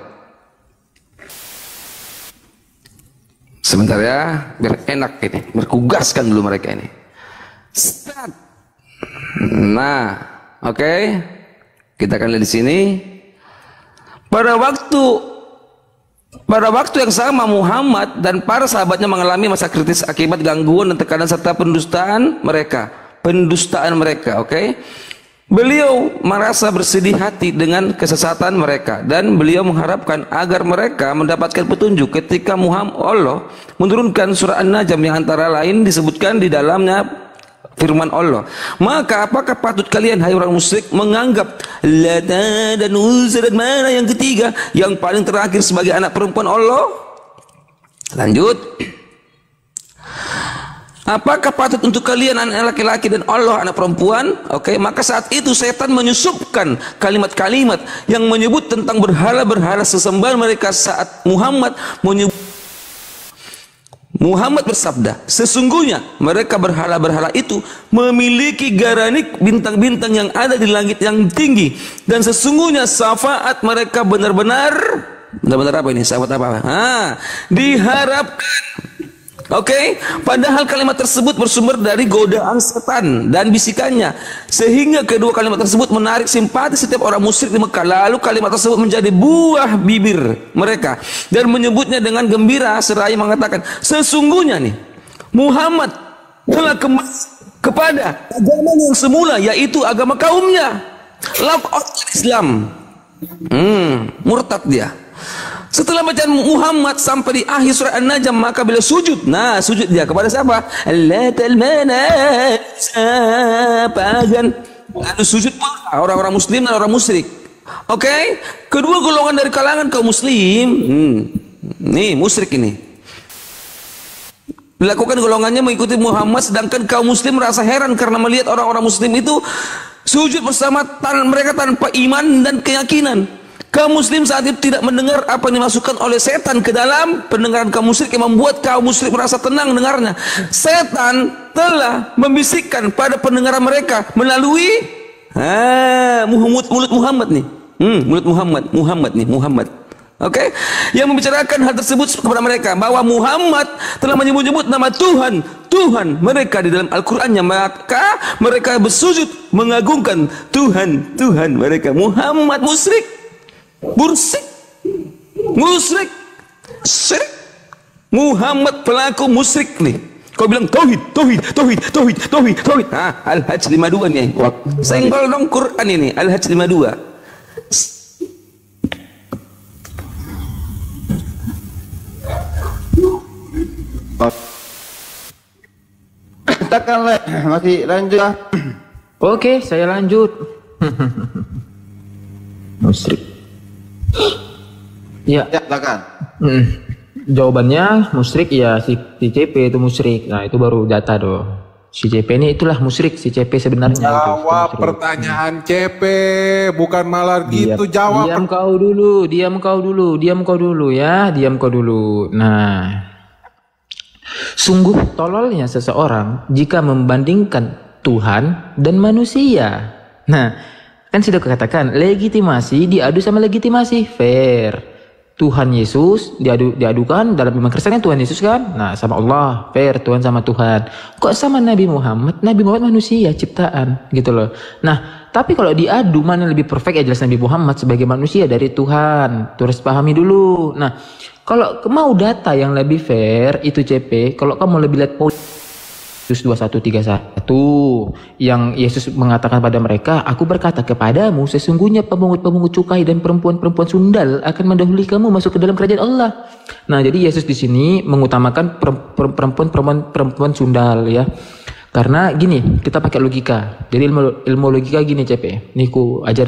Sebentar ya, biar enak ini, berkugaskan dulu mereka ini. Start. Nah, oke. Kita akan lihat di sini. Pada waktu yang sama Muhammad dan para sahabatnya mengalami masa kritis akibat gangguan dan tekanan serta pendustaan mereka. Oke. Beliau merasa bersedih hati dengan kesesatan mereka dan beliau mengharapkan agar mereka mendapatkan petunjuk ketika Allah menurunkan surah An-Najm yang antara lain disebutkan di dalamnya firman Allah. Maka apakah patut kalian hai orang musyrik menganggap Lata dan Uzza dan mana yang ketiga yang paling terakhir sebagai anak perempuan Allah? Lanjut. Apakah patut untuk kalian anak laki-laki dan Allah anak perempuan? Oke, maka saat itu setan menyusupkan kalimat-kalimat yang menyebut tentang berhala-berhala sesembahan mereka saat Muhammad bersabda, sesungguhnya mereka berhala-berhala itu memiliki garanik bintang-bintang yang ada di langit yang tinggi dan sesungguhnya syafaat mereka benar-benar apa ini? Syafaat apa? Diharapkan. Oke, padahal kalimat tersebut bersumber dari godaan setan dan bisikannya, sehingga kedua kalimat tersebut menarik simpati setiap orang musyrik di Mekah. Lalu kalimat tersebut menjadi buah bibir mereka dan menyebutnya dengan gembira seraya mengatakan, sesungguhnya nih Muhammad telah kembali kepada agama yang semula, yaitu agama kaumnya. Lafaz Islam, murtad dia. Setelah bacaan Muhammad sampai di akhir surah An-Najm, maka beliau sujud. Nah, sujud dia kepada siapa? Lalu sujud orang-orang muslim dan orang musyrik. Oke, kedua golongan dari kalangan kaum muslim. Nih, musyrik ini. Dilakukan golongannya mengikuti Muhammad, sedangkan kaum muslim merasa heran karena melihat orang-orang muslim itu sujud bersama mereka tanpa iman dan keyakinan. Kaum muslim saat itu tidak mendengar apa yang dimasukkan oleh setan ke dalam pendengaran kaum musyrik yang membuat kaum musyrik merasa tenang dengarnya. Setan telah membisikkan pada pendengaran mereka melalui mulut Muhammad nih. Mulut Muhammad. Oke, yang membicarakan hal tersebut kepada mereka bahwa Muhammad telah menyebut-nyebut nama Tuhan mereka di dalam Al-Qur'annya, maka mereka bersujud mengagungkan Tuhan mereka. Muhammad musyrik, syirik. Muhammad pelaku musyrik nih. Kau bilang tauhid. Al-Hajj 52 nih. Senggol dong Quran ini, Al-Hajj 52. Katakan masih lanjut. Oke, saya lanjut. Musyrik. Ya, silakan. Jawabannya musyrik ya si CP itu musyrik. Nah, itu baru data doh. Si CP ini itulah musyrik, si CP sebenarnya. Jawab pertanyaan CP, bukan malah gitu. Jawab. Diam kau dulu ya, diam kau dulu. Nah, sungguh tololnya seseorang jika membandingkan Tuhan dan manusia. Nah, Kan sudah katakan legitimasi diadu sama legitimasi, fair. Tuhan Yesus diadukan dalam iman Kristen Tuhan Yesus kan, nah sama Allah, fair, Tuhan sama Tuhan. Kok sama Nabi Muhammad? Nabi Muhammad manusia ciptaan gitu loh. Nah tapi kalau diadu mana yang lebih perfect, ya jelas Nabi Muhammad sebagai manusia dari Tuhan. Terus pahami dulu. Nah kalau mau data yang lebih fair itu CP, kalau kamu lebih lihat Yesus 21:31 yang Yesus mengatakan pada mereka, aku berkata kepadamu sesungguhnya pemungut-pemungut cukai dan perempuan-perempuan sundal akan mendahului kamu masuk ke dalam kerajaan Allah. Nah jadi Yesus di sini mengutamakan perempuan sundal ya, karena gini kita pakai logika. Jadi ilmu logika gini CP, ini ku ajar